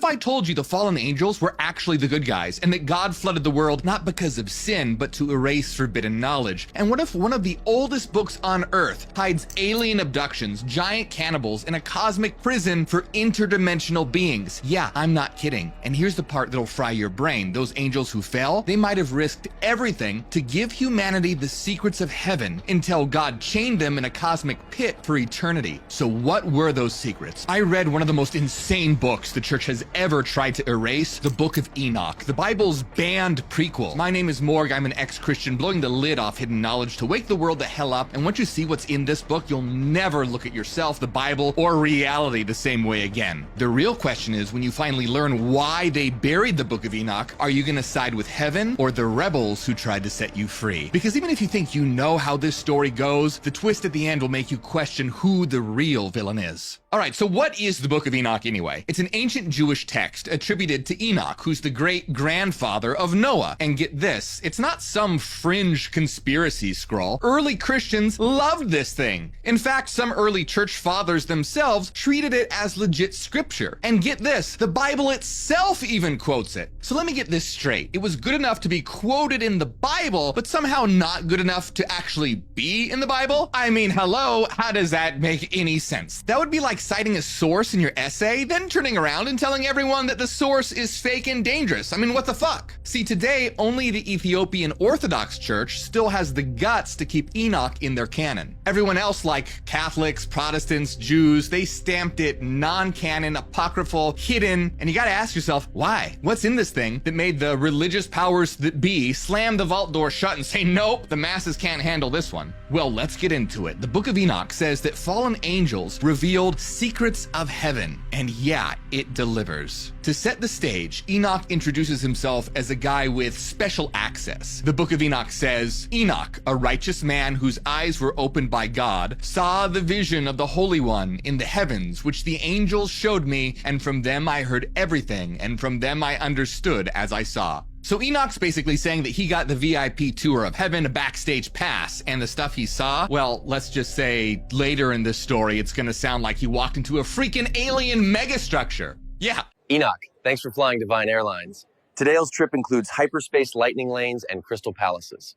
I told you the fallen angels were actually the good guys, and that God flooded the world not because of sin, but to erase forbidden knowledge? And what if one of the oldest books on Earth hides alien abductions, giant cannibals, and a cosmic prison for interdimensional beings? Yeah, I'm not kidding. And here's the part that'll fry your brain. Those angels who fell, they might have risked everything to give humanity the secrets of heaven until God chained them in a cosmic pit for eternity. So what were those secrets? I read one of the most insane books the church has ever tried to erase, the Book of Enoch, the Bible's banned prequel. My name is Morg, I'm an ex-Christian blowing the lid off hidden knowledge to wake the world the hell up, and once you see what's in this book, you'll never look at yourself, the Bible, or reality the same way again. The real question is, when you finally learn why they buried the Book of Enoch, are you gonna side with heaven or the rebels who tried to set you free? Because even if you think you know how this story goes, the twist at the end will make you question who the real villain is. Alright, so what is the Book of Enoch anyway? It's an ancient Jewish text attributed to Enoch, who's the great-grandfather of Noah. And get this, it's not some fringe conspiracy scroll. Early Christians loved this thing. In fact, some early church fathers themselves treated it as legit scripture. And get this, the Bible itself even quotes it. So let me get this straight. It was good enough to be quoted in the Bible, but somehow not good enough to actually be in the Bible? I mean, hello, how does that make any sense? That would be like citing a source in your essay, then turning around and telling everyone that the source is fake and dangerous. I mean, what the fuck? See, today, only the Ethiopian Orthodox Church still has the guts to keep Enoch in their canon. Everyone else, like Catholics, Protestants, Jews, they stamped it non-canon, apocryphal, hidden, and you gotta ask yourself, why? What's in this thing that made the religious powers that be slam the vault door shut and say, nope, the masses can't handle this one? Well, let's get into it. The Book of Enoch says that fallen angels revealed secrets of heaven, and yeah, it delivers. To set the stage, Enoch introduces himself as a guy with special access. The Book of Enoch says, Enoch, a righteous man whose eyes were opened by God, saw the vision of the Holy One in the heavens, which the angels showed me, and from them I heard everything, and from them I understood as I saw. So Enoch's basically saying that he got the VIP tour of heaven, a backstage pass, and the stuff he saw, well, let's just say later in this story, it's gonna sound like he walked into a freaking alien megastructure. Yeah. Enoch, thanks for flying Divine Airlines. Today's trip includes hyperspace lightning lanes and crystal palaces.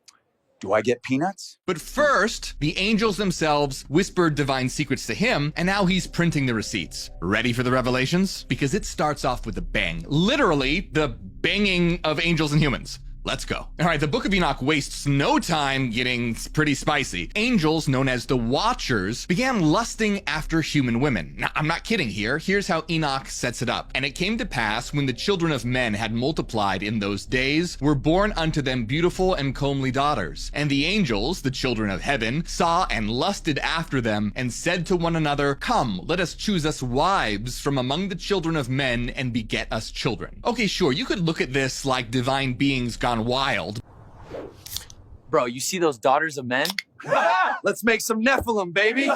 Do I get peanuts? But first, the angels themselves whispered divine secrets to him, and now he's printing the receipts. Ready for the revelations? Because it starts off with a bang. Literally, the banging of angels and humans. Let's go. All right, the Book of Enoch wastes no time getting pretty spicy. Angels, known as the Watchers, began lusting after human women. Now, I'm not kidding here. Here's how Enoch sets it up. And it came to pass, when the children of men had multiplied in those days, were born unto them beautiful and comely daughters. And the angels, the children of heaven, saw and lusted after them, and said to one another, come, let us choose us wives from among the children of men, and beget us children. Okay, sure, you could look at this like divine beings gone wild. Bro, you see those daughters of men? Let's make some Nephilim, baby.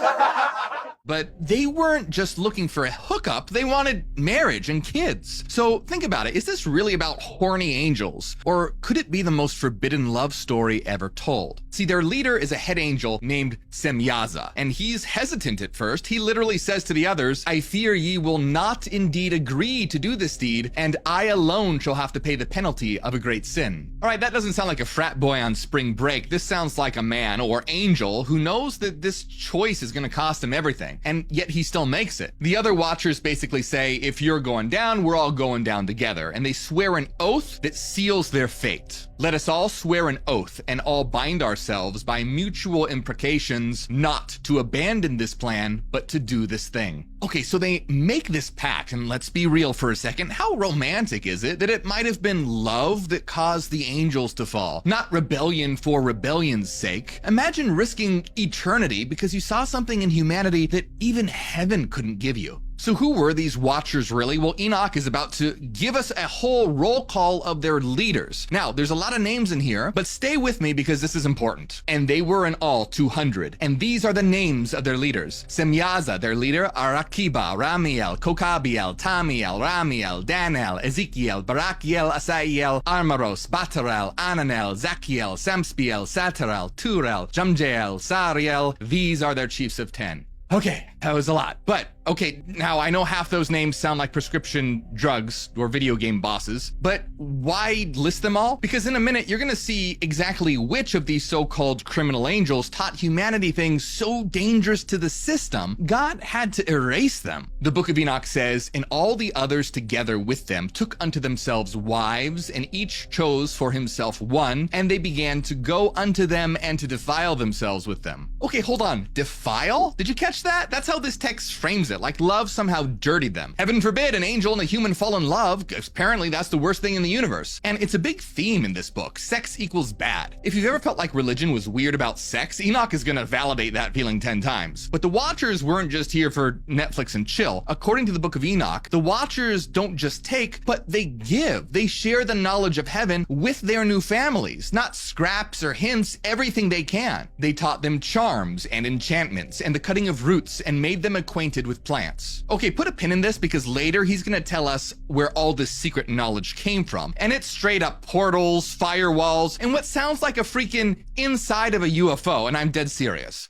But they weren't just looking for a hookup, they wanted marriage and kids. So think about it, is this really about horny angels? Or could it be the most forbidden love story ever told? See, their leader is a head angel named Semyaza, and he's hesitant at first. He literally says to the others, I fear ye will not indeed agree to do this deed, and I alone shall have to pay the penalty of a great sin. All right, that doesn't sound like a frat boy on spring break. This sounds like a man or angel who knows that this choice is gonna cost him everything. And yet he still makes it. The other Watchers basically say, if you're going down, we're all going down together. And they swear an oath that seals their fate. Let us all swear an oath and all bind ourselves by mutual imprecations not to abandon this plan, but to do this thing. Okay, so they make this pact, and let's be real for a second. How romantic is it that it might have been love that caused the angels to fall, not rebellion for rebellion's sake? Imagine risking eternity because you saw something in humanity that even heaven couldn't give you. So who were these Watchers really? Well, Enoch is about to give us a whole roll call of their leaders. Now, there's a lot of names in here, but stay with me because this is important. And they were in all 200. And these are the names of their leaders. Semyaza, their leader, Arakiba, Ramiel, Kokabiel, Tamiel, Ramiel, Danel, Ezekiel, Barakiel, Asaiel, Armaros, Batarel, Ananel, Zachiel, Samspiel, Satarel, Turel, Jamjeel, Sariel. These are their chiefs of 10. Okay, That was a lot. But okay, now I know half those names sound like prescription drugs or video game bosses, but why list them all? Because in a minute, you're gonna see exactly which of these so-called criminal angels taught humanity things so dangerous to the system, God had to erase them. The book of Enoch says, and all the others together with them took unto themselves wives, and each chose for himself one, and they began to go unto them and to defile themselves with them. Okay, hold on. Defile? Did you catch that? That's how this text frames it, like love somehow dirtied them. Heaven forbid an angel and a human fall in love. Apparently that's the worst thing in the universe. And it's a big theme in this book. Sex equals bad. If you've ever felt like religion was weird about sex, Enoch is gonna validate that feeling 10 times. But the Watchers weren't just here for Netflix and chill. According to the book of Enoch, the Watchers don't just take, but they give. They share the knowledge of heaven with their new families, not scraps or hints, everything they can. They taught them charms and enchantments and the cutting of roots and made them acquainted with plants. Okay, put a pin in this because later he's gonna tell us where all this secret knowledge came from. And it's straight up portals, firewalls, and what sounds like a freaking inside of a UFO, and I'm dead serious.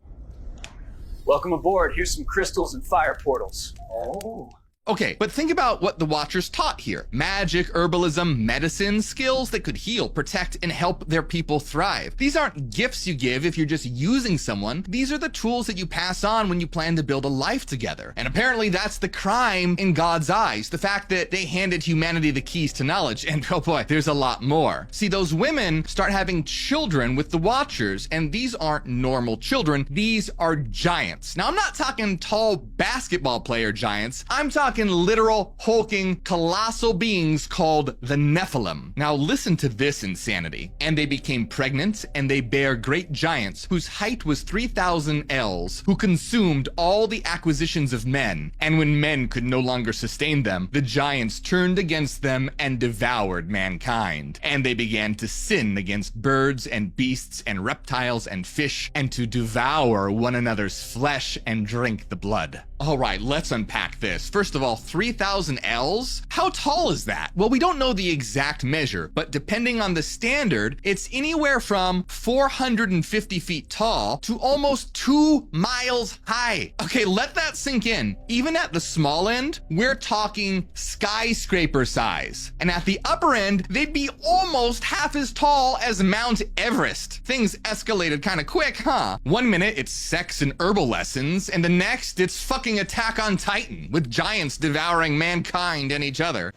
Welcome aboard. Here's some crystals and fire portals. Oh. Okay, but think about what the Watchers taught here. Magic, herbalism, medicine, skills that could heal, protect, and help their people thrive. These aren't gifts you give if you're just using someone. These are the tools that you pass on when you plan to build a life together. And apparently that's the crime in God's eyes, the fact that they handed humanity the keys to knowledge. And oh boy, there's a lot more. See, those women start having children with the Watchers, and these aren't normal children. These are giants. Now, I'm not talking tall basketball player giants. I'm talking literal, hulking, colossal beings called the Nephilim. Now listen to this insanity. And they became pregnant, and they bare great giants, whose height was 3,000 ells, who consumed all the acquisitions of men. And when men could no longer sustain them, the giants turned against them and devoured mankind. And they began to sin against birds and beasts and reptiles and fish, and to devour one another's flesh and drink the blood. All right, let's unpack this. First of all, 3,000 ells? How tall is that? Well, we don't know the exact measure, but depending on the standard, it's anywhere from 450 feet tall to almost 2 miles high. Okay, let that sink in. Even at the small end, we're talking skyscraper size. And at the upper end, they'd be almost half as tall as Mount Everest. Things escalated kind of quick, huh? One minute it's sex and herbal lessons, and the next it's fucking Attack on Titan with giants devouring mankind and each other.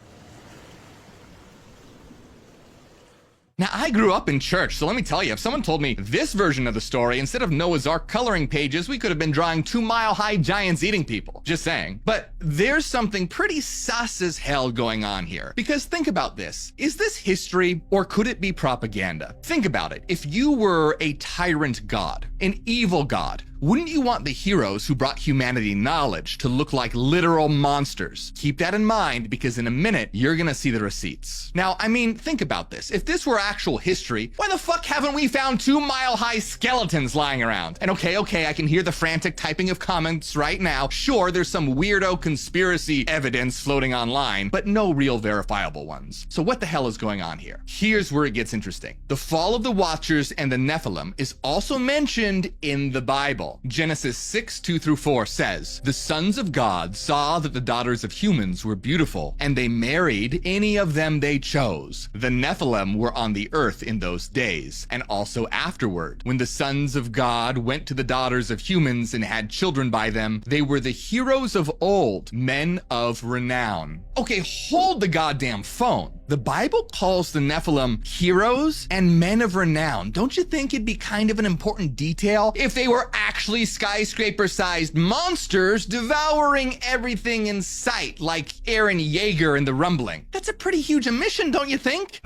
Now, I grew up in church, so let me tell you, if someone told me this version of the story, instead of Noah's Ark coloring pages, we could have been drawing 2-mile-high giants eating people. Just saying. But there's something pretty sus as hell going on here. Because think about this. Is this history, or could it be propaganda? Think about it. If you were a tyrant god, an evil god, wouldn't you want the heroes who brought humanity knowledge to look like literal monsters? Keep that in mind, because in a minute, you're gonna see the receipts. Now, I mean, think about this. If this were actual history, why the fuck haven't we found 2-mile-high skeletons lying around? And okay, I can hear the frantic typing of comments right now. Sure, there's some weirdo conspiracy evidence floating online, but no real verifiable ones. So what the hell is going on here? Here's where it gets interesting. The fall of the Watchers and the Nephilim is also mentioned in the Bible. Genesis 6:2-4 says, "The sons of God saw that the daughters of humans were beautiful, and they married any of them they chose. The Nephilim were on the earth in those days, and also afterward. When the sons of God went to the daughters of humans and had children by them, they were the heroes of old, men of renown." Okay, hold the goddamn phone. The Bible calls the Nephilim heroes and men of renown. Don't you think it'd be kind of an important detail if they were actually skyscraper-sized monsters devouring everything in sight, like Eren Yeager in The Rumbling? That's a pretty huge omission, don't you think?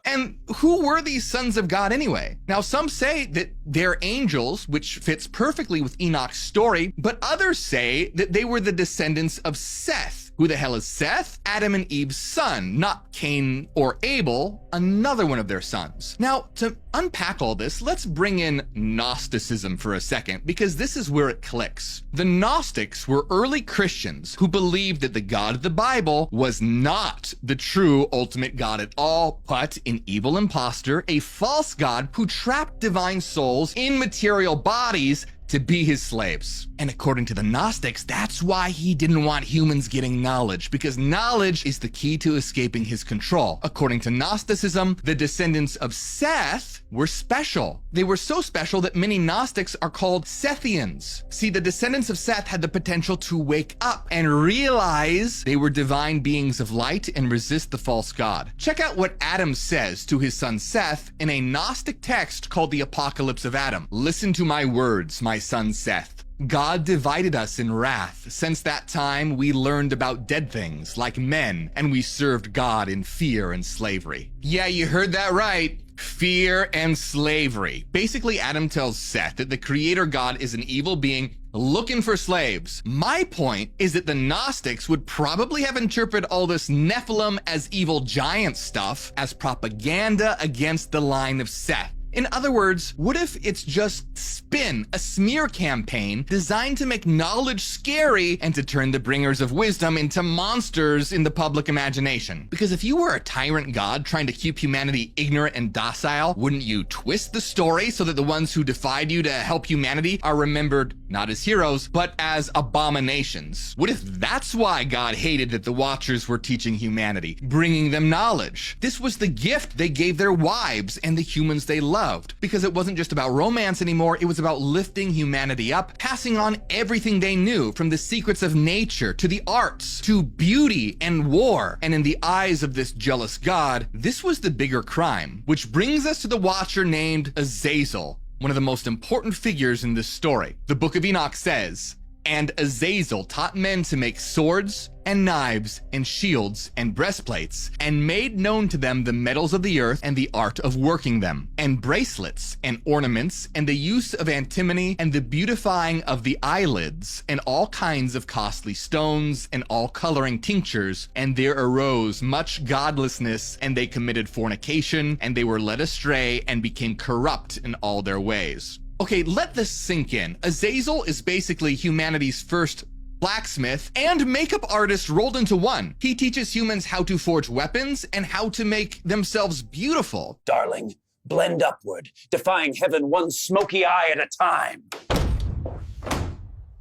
And who were these sons of God anyway? Now, some say that they're angels, which fits perfectly with Enoch's story, but others say that they were the descendants of Seth, Who the hell is Seth? Adam and Eve's son, not Cain or Abel, another one of their sons. Now, to unpack all this, let's bring in Gnosticism for a second, because this is where it clicks. The Gnostics were early Christians who believed that the God of the Bible was not the true ultimate God at all, but an evil imposter, a false God who trapped divine souls in material bodies to be his slaves. And according to the Gnostics, that's why he didn't want humans getting knowledge, because knowledge is the key to escaping his control. According to Gnosticism, the descendants of Seth were special. They were so special that many Gnostics are called Sethians. See, the descendants of Seth had the potential to wake up and realize they were divine beings of light and resist the false god. Check out what Adam says to his son Seth in a Gnostic text called the Apocalypse of Adam. Listen to my words, my son Seth. God divided us in wrath. Since that time, we learned about dead things like men, and we served God in fear and slavery. Yeah, you heard that right. Fear and slavery. Basically, Adam tells Seth that the creator God is an evil being looking for slaves. My point is that the Gnostics would probably have interpreted all this Nephilim as evil giant stuff as propaganda against the line of Seth. In other words, what if it's just spin, a smear campaign designed to make knowledge scary and to turn the bringers of wisdom into monsters in the public imagination? Because if you were a tyrant god trying to keep humanity ignorant and docile, wouldn't you twist the story so that the ones who defied you to help humanity are remembered not as heroes, but as abominations? What if that's why God hated that the Watchers were teaching humanity, bringing them knowledge? This was the gift they gave their wives and the humans they loved. Because it wasn't just about romance anymore, it was about lifting humanity up, passing on everything they knew, from the secrets of nature to the arts to beauty and war. And in the eyes of this jealous god, this was the bigger crime. Which brings us to the Watcher named Azazel, one of the most important figures in this story. The book of Enoch says, "And Azazel taught men to make swords and knives and shields and breastplates, and made known to them the metals of the earth and the art of working them, and bracelets and ornaments, and the use of antimony, and the beautifying of the eyelids, and all kinds of costly stones, and all coloring tinctures. And there arose much godlessness, and they committed fornication, and they were led astray, and became corrupt in all their ways." Okay, let this sink in. Azazel is basically humanity's first blacksmith and makeup artist rolled into one. He teaches humans how to forge weapons and how to make themselves beautiful. Darling, blend upward, defying heaven one smoky eye at a time.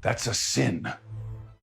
That's a sin.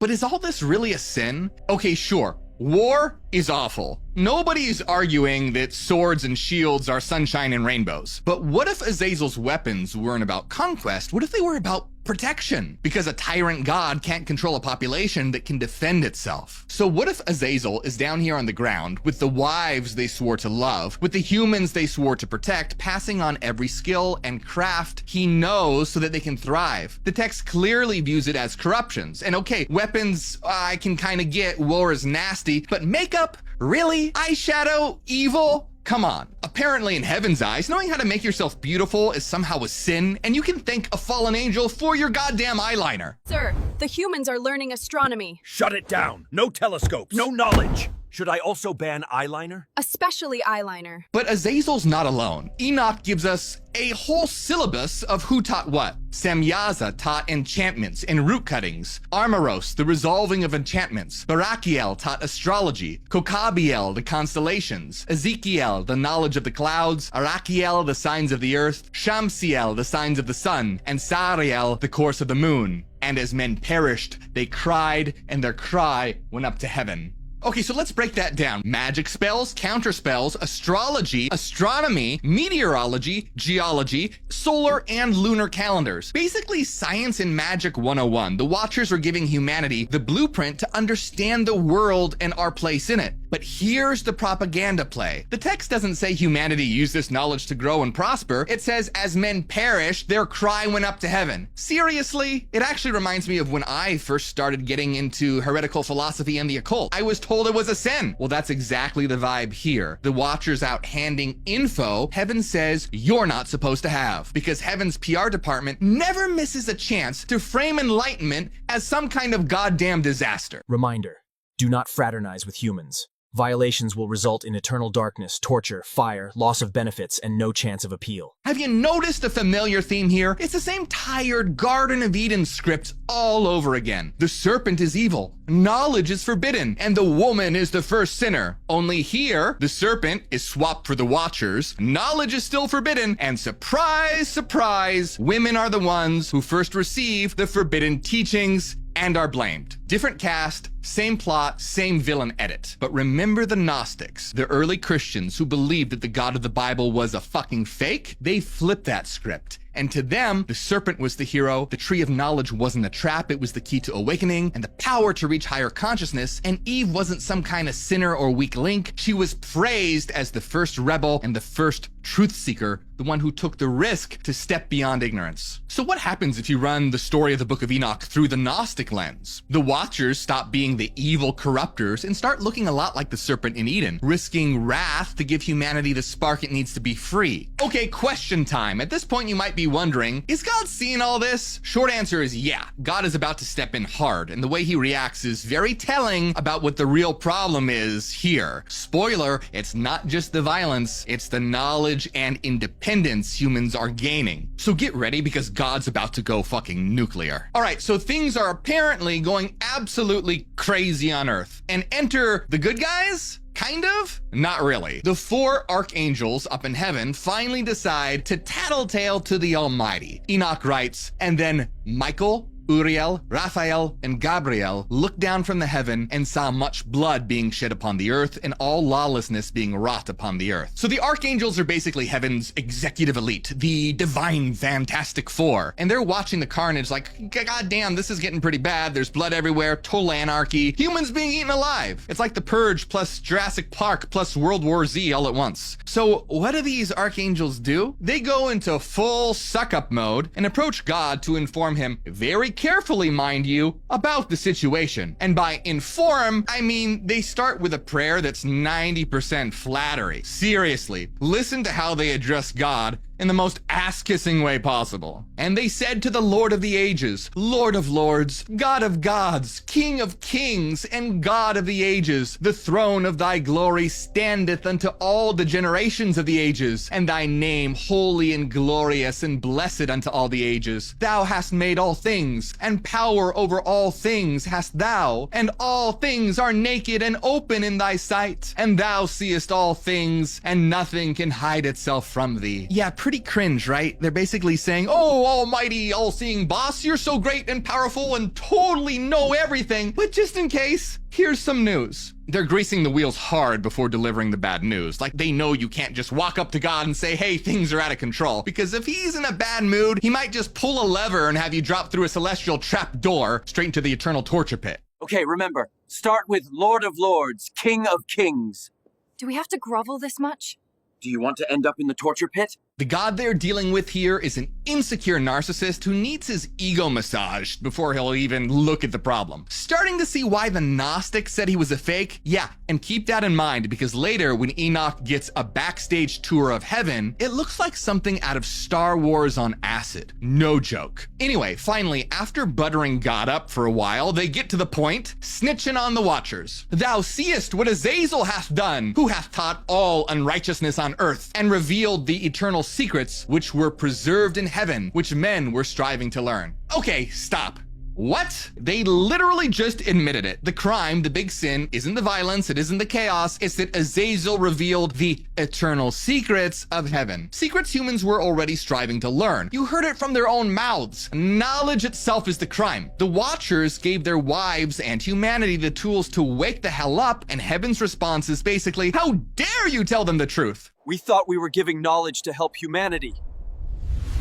But is all this really a sin? Okay, sure. War is awful. Nobody's arguing that swords and shields are sunshine and rainbows. But what if Azazel's weapons weren't about conquest? What if they were about protection? Because a tyrant god can't control a population that can defend itself. So what if Azazel is down here on the ground with the wives they swore to love, with the humans they swore to protect, passing on every skill and craft he knows so that they can thrive? The text clearly views it as corruptions. And okay, weapons, I can kind of get, war is nasty, but makeup? Really? Eyeshadow? Evil? Come on. Apparently in heaven's eyes, knowing how to make yourself beautiful is somehow a sin, and you can thank a fallen angel for your goddamn eyeliner. Sir, the humans are learning astronomy. Shut it down. No telescopes. No knowledge. Should I also ban eyeliner? Especially eyeliner. But Azazel's not alone. Enoch gives us a whole syllabus of who taught what. Samyaza taught enchantments and root cuttings. Armaros, the resolving of enchantments. Barakiel taught astrology. Kokabiel, the constellations. Ezekiel, the knowledge of the clouds. Arakiel, the signs of the earth. Shamsiel, the signs of the sun. And Sariel, the course of the moon. And as men perished, they cried, and their cry went up to heaven. Okay, so let's break that down. Magic spells, counter spells, astrology, astronomy, meteorology, geology, solar and lunar calendars. Basically, science and magic 101. The Watchers are giving humanity the blueprint to understand the world and our place in it. But here's the propaganda play. The text doesn't say humanity used this knowledge to grow and prosper. It says, as men perished, their cry went up to heaven. Seriously? It actually reminds me of when I first started getting into heretical philosophy and the occult. I was told it was a sin. Well, that's exactly the vibe here. The Watchers out handing info heaven says you're not supposed to have, because heaven's PR department never misses a chance to frame enlightenment as some kind of goddamn disaster. Reminder. Do not fraternize with humans. Violations will result in eternal darkness, torture, fire, loss of benefits, and no chance of appeal. Have you noticed a familiar theme here? It's the same tired Garden of Eden script all over again. The serpent is evil, knowledge is forbidden, and the woman is the first sinner. Only here, the serpent is swapped for the Watchers, knowledge is still forbidden, and surprise, surprise, women are the ones who first receive the forbidden teachings and are blamed. Different cast, same plot, same villain edit. But remember the Gnostics, the early Christians who believed that the God of the Bible was a fucking fake? They flipped that script. And to them, the serpent was the hero, the tree of knowledge wasn't a trap, it was the key to awakening and the power to reach higher consciousness, and Eve wasn't some kind of sinner or weak link. She was praised as the first rebel and the first truth seeker, the one who took the risk to step beyond ignorance. So what happens if you run the story of the Book of Enoch through the Gnostic lens? The Watchers stop being the evil corruptors and start looking a lot like the serpent in Eden, risking wrath to give humanity the spark it needs to be free. Okay, question time. At this point you might be wondering, is God seeing all this? Short answer is yeah. God is about to step in hard, and the way he reacts is very telling about what the real problem is here. Spoiler, it's not just the violence, it's the knowledge and independence humans are gaining. So get ready because God's about to go fucking nuclear. Alright, so things are apparently going absolutely crazy on Earth. And enter the good guys? Kind of? Not really. The 4 archangels up in heaven finally decide to tattletale to the Almighty. Enoch writes, and then Michael, Uriel, Raphael, and Gabriel looked down from the heaven and saw much blood being shed upon the earth and all lawlessness being wrought upon the earth. So the archangels are basically heaven's executive elite, the divine Fantastic Four, and they're watching the carnage like, God damn, this is getting pretty bad. There's blood everywhere, total anarchy, humans being eaten alive. It's like The Purge plus Jurassic Park plus World War Z all at once. So what do these archangels do? They go into full suck-up mode and approach God to inform him very carefully, mind you, about the situation. And by inform, I mean they start with a prayer that's 90% flattery. Seriously, listen to how they address God in the most ass-kissing way possible. And they said to the Lord of the ages, Lord of lords, God of gods, King of kings, and God of the ages, the throne of thy glory standeth unto all the generations of the ages, and thy name holy and glorious and blessed unto all the ages. Thou hast made all things, and power over all things hast thou, and all things are naked and open in thy sight, and thou seest all things, and nothing can hide itself from thee. Yeah, pretty cringe, right? They're basically saying, oh, almighty, all-seeing boss, you're so great and powerful and totally know everything, but just in case, here's some news. They're greasing the wheels hard before delivering the bad news. Like they know you can't just walk up to God and say, hey, things are out of control. Because if he's in a bad mood, he might just pull a lever and have you drop through a celestial trap door straight into the eternal torture pit. Okay, remember, start with Lord of Lords, King of Kings. Do we have to grovel this much? Do you want to end up in the torture pit? The God they're dealing with here is an insecure narcissist who needs his ego massaged before he'll even look at the problem. Starting to see why the Gnostics said he was a fake? Yeah, and keep that in mind because later when Enoch gets a backstage tour of heaven, it looks like something out of Star Wars on acid. No joke. Anyway, finally, after buttering God up for a while, they get to the point, snitching on the Watchers. Thou seest what Azazel hath done, who hath taught all unrighteousness on earth, and revealed the eternal secrets which were preserved in heaven, which men were striving to learn. Okay, stop. What? They literally just admitted it. The crime, the big sin, isn't the violence, it isn't the chaos, it's that Azazel revealed the eternal secrets of heaven. Secrets humans were already striving to learn. You heard it from their own mouths. Knowledge itself is the crime. The Watchers gave their wives and humanity the tools to wake the hell up, and heaven's response is basically, how dare you tell them the truth? We thought we were giving knowledge to help humanity.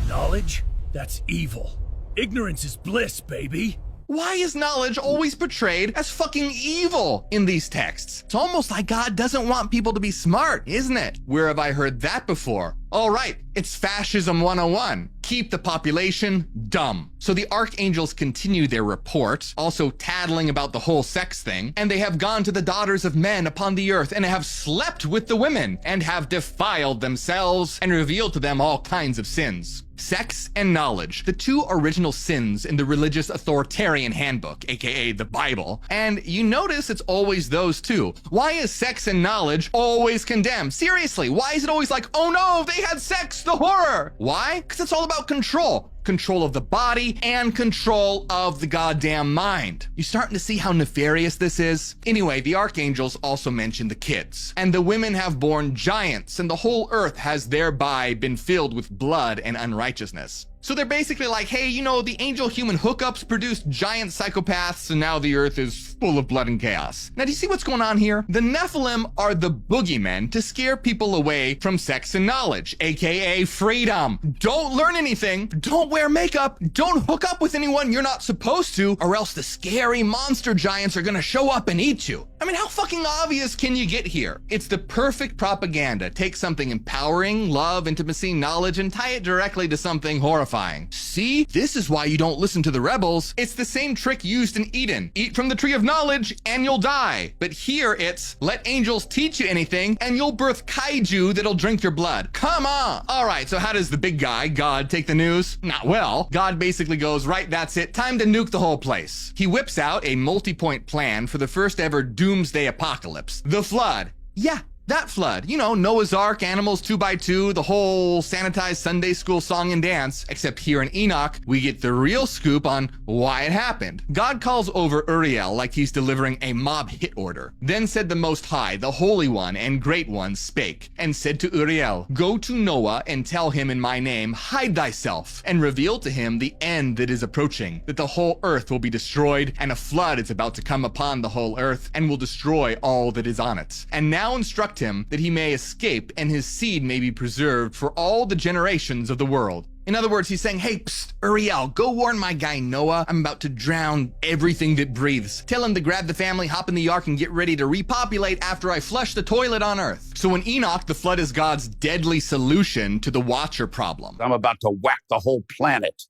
Knowledge? That's evil. Ignorance is bliss, baby. Why is knowledge always portrayed as fucking evil in these texts? It's almost like God doesn't want people to be smart, isn't it? Where have I heard that before? All right, it's fascism 101. Keep the population dumb. So the archangels continue their report, also tattling about the whole sex thing, and they have gone to the daughters of men upon the earth and have slept with the women and have defiled themselves and revealed to them all kinds of sins. Sex and knowledge, the two original sins in the religious authoritarian handbook, aka the Bible. And you notice it's always those two. Why is sex and knowledge always condemned? Seriously, why is it always like, oh no, they had sex, the horror? Why? Because it's all about control. Control of the body and control of the goddamn mind. You starting to see how nefarious this is? Anyway, the archangels also mention the kids. And the women have borne giants, and the whole earth has thereby been filled with blood and unrighteousness. So they're basically like, hey, you know, the angel-human hookups produced giant psychopaths, and now the earth is full of blood and chaos. Now, do you see what's going on here? The Nephilim are the boogeymen to scare people away from sex and knowledge, aka freedom. Don't learn anything, don't wear makeup, don't hook up with anyone you're not supposed to, or else the scary monster giants are gonna show up and eat you. I mean, how fucking obvious can you get here? It's the perfect propaganda. Take something empowering, love, intimacy, knowledge, and tie it directly to something horrifying. See? This is why you don't listen to the rebels. It's the same trick used in Eden. Eat from the tree of knowledge and you'll die. But here it's, let angels teach you anything and you'll birth kaiju that'll drink your blood. Come on! Alright, so how does the big guy, God, take the news? Not well. God basically goes, right, that's it, time to nuke the whole place. He whips out a multi-point plan for the first ever doomsday apocalypse. The flood. Yeah. That flood, you know, Noah's Ark, animals 2x2, the whole sanitized Sunday school song and dance, except here in Enoch, we get the real scoop on why it happened. God calls over Uriel like he's delivering a mob hit order. Then said the Most High, the Holy One and Great One, spake, and said to Uriel, go to Noah and tell him in my name, hide thyself, and reveal to him the end that is approaching, that the whole earth will be destroyed, and a flood is about to come upon the whole earth, and will destroy all that is on it. And now instruct him that he may escape and his seed may be preserved for all the generations of the world. In other words, he's saying, hey, psst, Uriel, go warn my guy Noah. I'm about to drown everything that breathes. Tell him to grab the family, hop in the ark, and get ready to repopulate after I flush the toilet on Earth. So in Enoch, the flood is God's deadly solution to the Watcher problem. I'm about to whack the whole planet.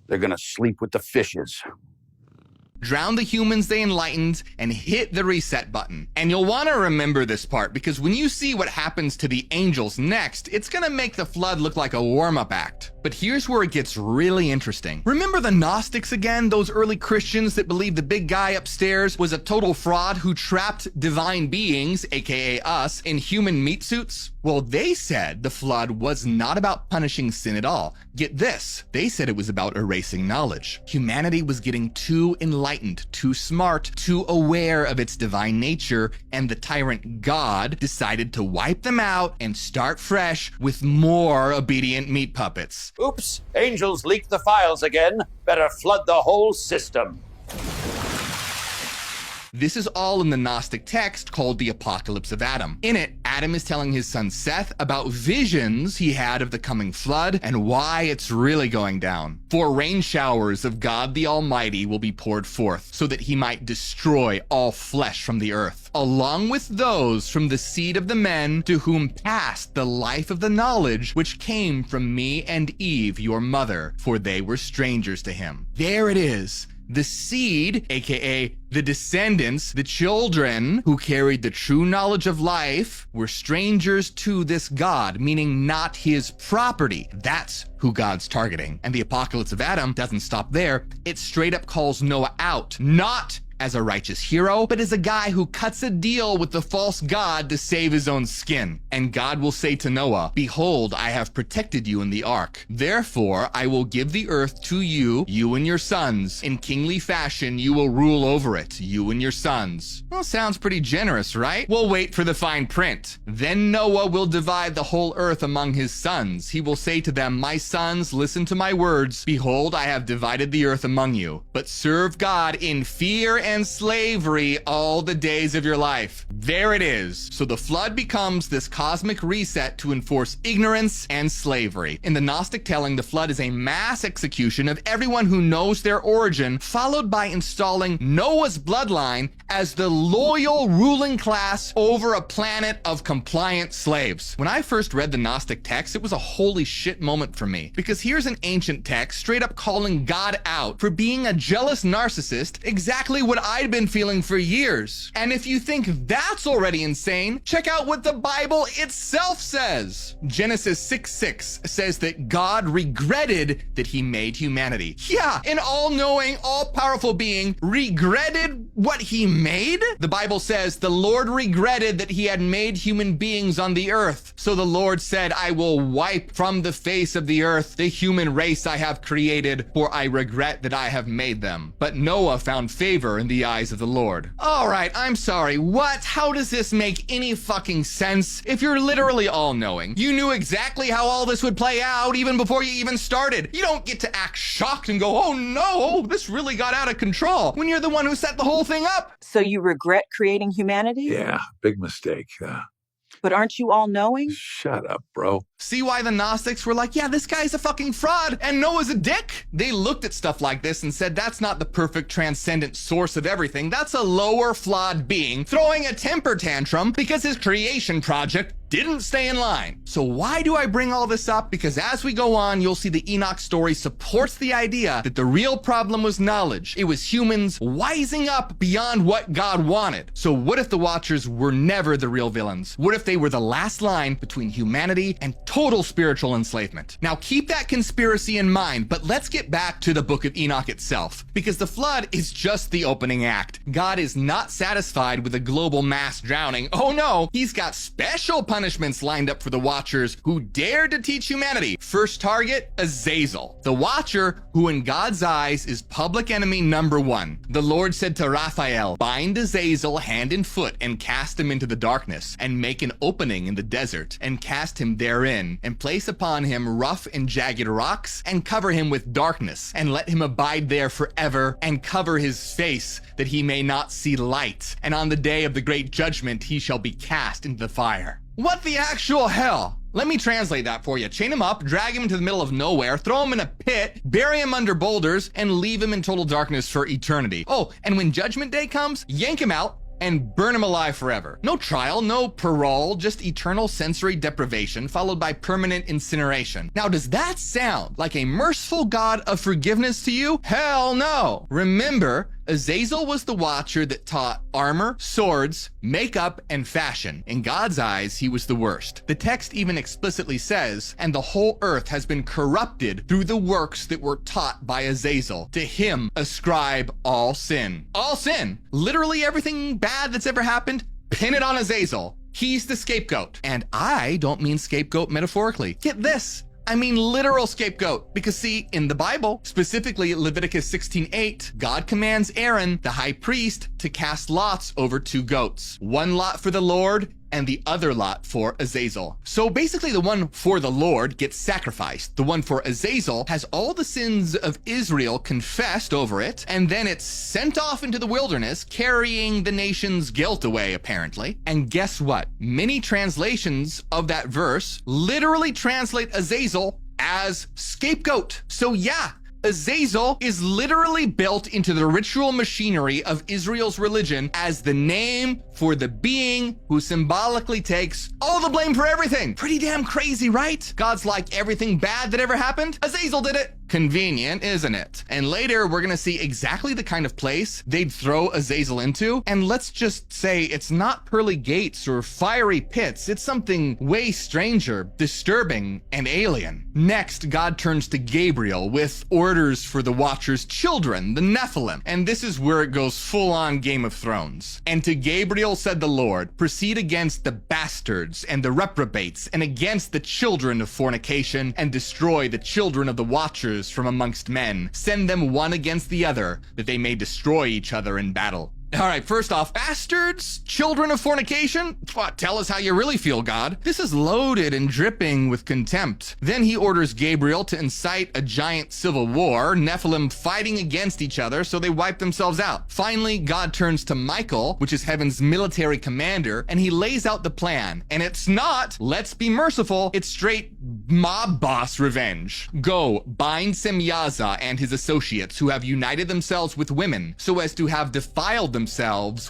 They're gonna sleep with the fishes. Drown the humans they enlightened, and hit the reset button. And you'll want to remember this part, because when you see what happens to the angels next, it's gonna make the flood look like a warm-up act. But here's where it gets really interesting. Remember the Gnostics again? Those early Christians that believed the big guy upstairs was a total fraud who trapped divine beings, aka us, in human meat suits? Well, they said the flood was not about punishing sin at all. Get this, they said it was about erasing knowledge. Humanity was getting too enlightened, too smart, too aware of its divine nature, and the tyrant God decided to wipe them out and start fresh with more obedient meat puppets. Oops, angels leaked the files again. Better flood the whole system. This is all in the Gnostic text called the Apocalypse of Adam. In it, Adam is telling his son Seth about visions he had of the coming flood and why it's really going down. For rain showers of God the Almighty will be poured forth, so that he might destroy all flesh from the earth, along with those from the seed of the men to whom passed the life of the knowledge which came from me and Eve, your mother, for they were strangers to him. There it is. The seed, aka the descendants, the children who carried the true knowledge of life, were strangers to this God, meaning not his property. That's who God's targeting. And the Apocalypse of Adam doesn't stop there. It straight up calls Noah out, not as a righteous hero, but as a guy who cuts a deal with the false god to save his own skin. And God will say to Noah, behold, I have protected you in the ark. Therefore, I will give the earth to you, you and your sons. In kingly fashion, you will rule over it, you and your sons. Well, sounds pretty generous, right? We'll wait for the fine print. Then Noah will divide the whole earth among his sons. He will say to them, my sons, listen to my words. Behold, I have divided the earth among you, but serve God in fear and slavery all the days of your life. There it is. So the flood becomes this cosmic reset to enforce ignorance and slavery. In the Gnostic telling, the flood is a mass execution of everyone who knows their origin, followed by installing Noah's bloodline as the loyal ruling class over a planet of compliant slaves. When I first read the Gnostic text, it was a holy shit moment for me, because here's an ancient text straight up calling God out for being a jealous narcissist, exactly what what I'd been feeling for years. And if you think that's already insane, check out what the Bible itself says. Genesis 6:6 says that God regretted that he made humanity. Yeah, an all-knowing, all-powerful being regretted what he made? The Bible says the Lord regretted that he had made human beings on the earth. So the Lord said, I will wipe from the face of the earth the human race I have created, for I regret that I have made them. But Noah found favor in the eyes of the Lord. All right, I'm sorry. What? How does this make any fucking sense? If you're literally all-knowing, you knew exactly how all this would play out even before you even started. You don't get to act shocked and go, oh no, this really got out of control, when you're the one who set the whole thing up. So you regret creating humanity? Yeah, big mistake. But aren't you all knowing? Shut up, bro. See why the Gnostics were like, yeah, this guy's a fucking fraud and Noah's a dick? They looked at stuff like this and said, that's not the perfect transcendent source of everything. That's a lower flawed being throwing a temper tantrum because his creation project didn't stay in line. So why do I bring all this up? Because as we go on, you'll see the Enoch story supports the idea that the real problem was knowledge. It was humans wising up beyond what God wanted. So what if the Watchers were never the real villains? What if they were the last line between humanity and total spiritual enslavement? Now keep that conspiracy in mind, but let's get back to the book of Enoch itself, because the flood is just the opening act. God is not satisfied with a global mass drowning. Oh no, he's got special punishments lined up for the Watchers who dared to teach humanity. First target, Azazel, the Watcher who in God's eyes is public enemy number one. The Lord said to Raphael, bind Azazel hand and foot and cast him into the darkness, and make an opening in the desert, and cast him therein, and place upon him rough and jagged rocks, and cover him with darkness, and let him abide there forever, and cover his face, that he may not see light. And on the day of the great judgment he shall be cast into the fire. What the actual hell? Let me translate that for you. Chain him up, drag him into the middle of nowhere, throw him in a pit, bury him under boulders, and leave him in total darkness for eternity. Oh, and when judgment day comes, yank him out and burn him alive forever. No trial, no parole, just eternal sensory deprivation followed by permanent incineration. Now, does that sound like a merciful God of forgiveness to you? Hell no. Remember, Azazel was the Watcher that taught armor, swords, makeup, and fashion. In God's eyes, he was the worst. The text even explicitly says, and the whole earth has been corrupted through the works that were taught by Azazel. To him ascribe all sin. All sin. Literally everything bad that's ever happened, pin it on Azazel. He's the scapegoat. And I don't mean scapegoat metaphorically. Get this. I mean literal scapegoat, because see, in the Bible, specifically Leviticus 16:8, God commands Aaron, the high priest, to cast lots over two goats. One lot for the Lord and the other lot for Azazel. So basically the one for the Lord gets sacrificed. The one for Azazel has all the sins of Israel confessed over it, and then it's sent off into the wilderness, carrying the nation's guilt away, apparently. And guess what? Many translations of that verse literally translate Azazel as scapegoat. So yeah, Azazel is literally built into the ritual machinery of Israel's religion as the name for the being who symbolically takes all the blame for everything. Pretty damn crazy, right? God's like, everything bad that ever happened, Azazel did it. Convenient, isn't it? And later, we're gonna see exactly the kind of place they'd throw Azazel into. And let's just say it's not pearly gates or fiery pits. It's something way stranger, disturbing, and alien. Next, God turns to Gabriel with orders for the Watcher's children, the Nephilim. And this is where it goes full-on Game of Thrones. And to Gabriel said the Lord, proceed against the bastards and the reprobates, and against the children of fornication, and destroy the children of the Watchers from amongst men. Send them one against the other, that they may destroy each other in battle. All right, first off, bastards, children of fornication? What, tell us how you really feel, God. This is loaded and dripping with contempt. Then he orders Gabriel to incite a giant civil war, Nephilim fighting against each other so they wipe themselves out. Finally, God turns to Michael, which is heaven's military commander, and he lays out the plan. And it's not, let's be merciful, it's straight mob boss revenge. Go, bind Semyaza and his associates who have united themselves with women so as to have defiled themselves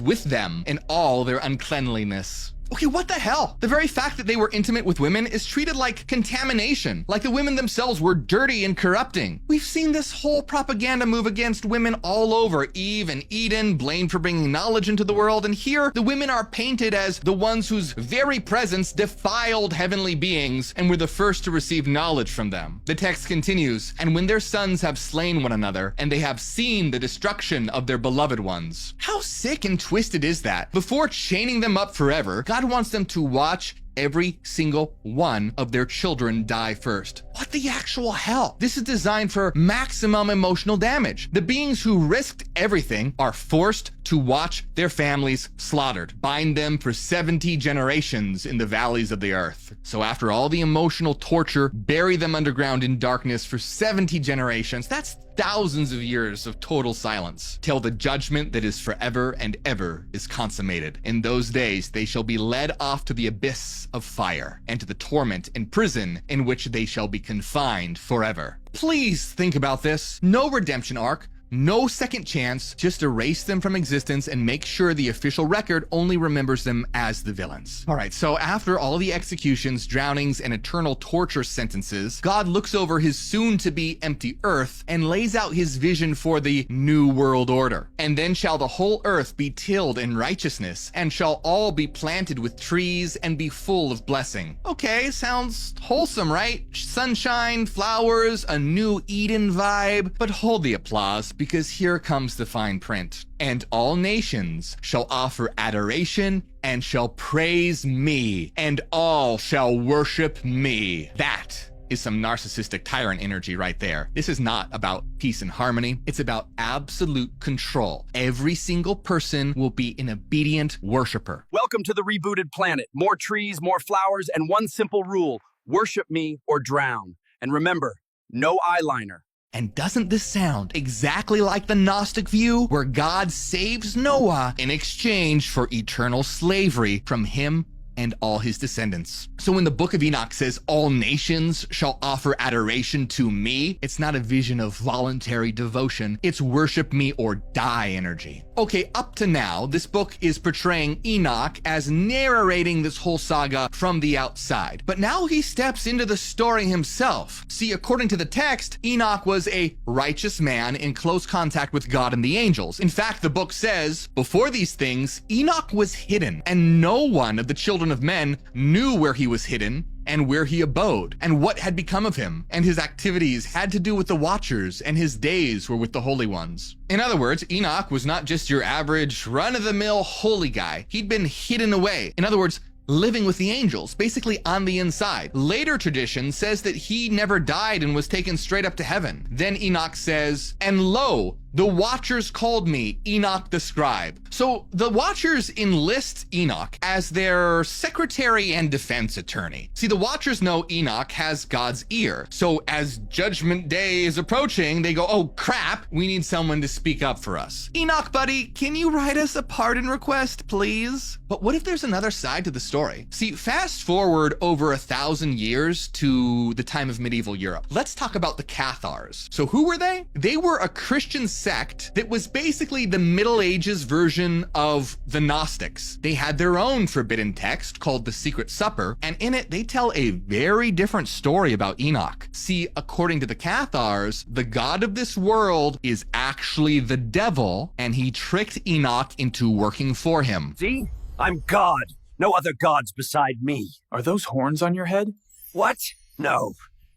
with them in all their uncleanliness. Okay, what the hell? The very fact that they were intimate with women is treated like contamination, like the women themselves were dirty and corrupting. We've seen this whole propaganda move against women all over. Eve and Eden blamed for bringing knowledge into the world, and here the women are painted as the ones whose very presence defiled heavenly beings and were the first to receive knowledge from them. The text continues, and when their sons have slain one another, and they have seen the destruction of their beloved ones. How sick and twisted is that? Before chaining them up forever, God wants them to watch every single one of their children die first. What the actual hell? This is designed for maximum emotional damage. The beings who risked everything are forced to watch their families slaughtered, bind them for 70 generations in the valleys of the earth. So after all the emotional torture, bury them underground in darkness for 70 generations. That's thousands of years of total silence, till the judgment that is forever and ever is consummated. In those days they shall be led off to the abyss of fire, and to the torment and prison in which they shall be confined forever. Please think about this. No redemption arc, no second chance, just erase them from existence and make sure the official record only remembers them as the villains. All right, so after all the executions, drownings, and eternal torture sentences, God looks over his soon-to-be empty earth and lays out his vision for the new world order. And then shall the whole earth be tilled in righteousness, and shall all be planted with trees and be full of blessing. Okay, sounds wholesome, right? Sunshine, flowers, a new Eden vibe. But hold the applause, because here comes the fine print. And all nations shall offer adoration and shall praise me, and all shall worship me. That is some narcissistic tyrant energy right there. This is not about peace and harmony. It's about absolute control. Every single person will be an obedient worshiper. Welcome to the rebooted planet. More trees, more flowers, and one simple rule: worship me or drown. And remember, no eyeliner. And doesn't this sound exactly like the Gnostic view, where God saves Noah in exchange for eternal slavery from him and all his descendants? So when the book of Enoch says all nations shall offer adoration to me, it's not a vision of voluntary devotion, it's worship me or die energy. Okay, up to now, this book is portraying Enoch as narrating this whole saga from the outside. But now he steps into the story himself. See, according to the text, Enoch was a righteous man in close contact with God and the angels. In fact, the book says, before these things, Enoch was hidden, and no one of the children of men knew where he was hidden and where he abode and what had become of him, and his activities had to do with the Watchers, and his days were with the holy ones. In other words, Enoch was not just your average run-of-the-mill holy guy. He'd been hidden away. In other words, living with the angels, basically on the inside. Later tradition says that he never died and was taken straight up to heaven. Then Enoch says, and lo, the Watchers called me Enoch the scribe. So the Watchers enlist Enoch as their secretary and defense attorney. See, the Watchers know Enoch has God's ear. So as Judgment Day is approaching, they go, oh crap, we need someone to speak up for us. Enoch, buddy, can you write us a pardon request, please? But what if there's another side to the story? See, fast forward over 1,000 years to the time of medieval Europe. Let's talk about the Cathars. So who were they? They were a Christian sect that was basically the Middle Ages version of the Gnostics. They had their own forbidden text called the Secret Supper, and in it they tell a very different story about Enoch. See, according to the Cathars, the god of this world is actually the devil, and he tricked Enoch into working for him. See? I'm God. No other gods beside me. Are those horns on your head? What? No.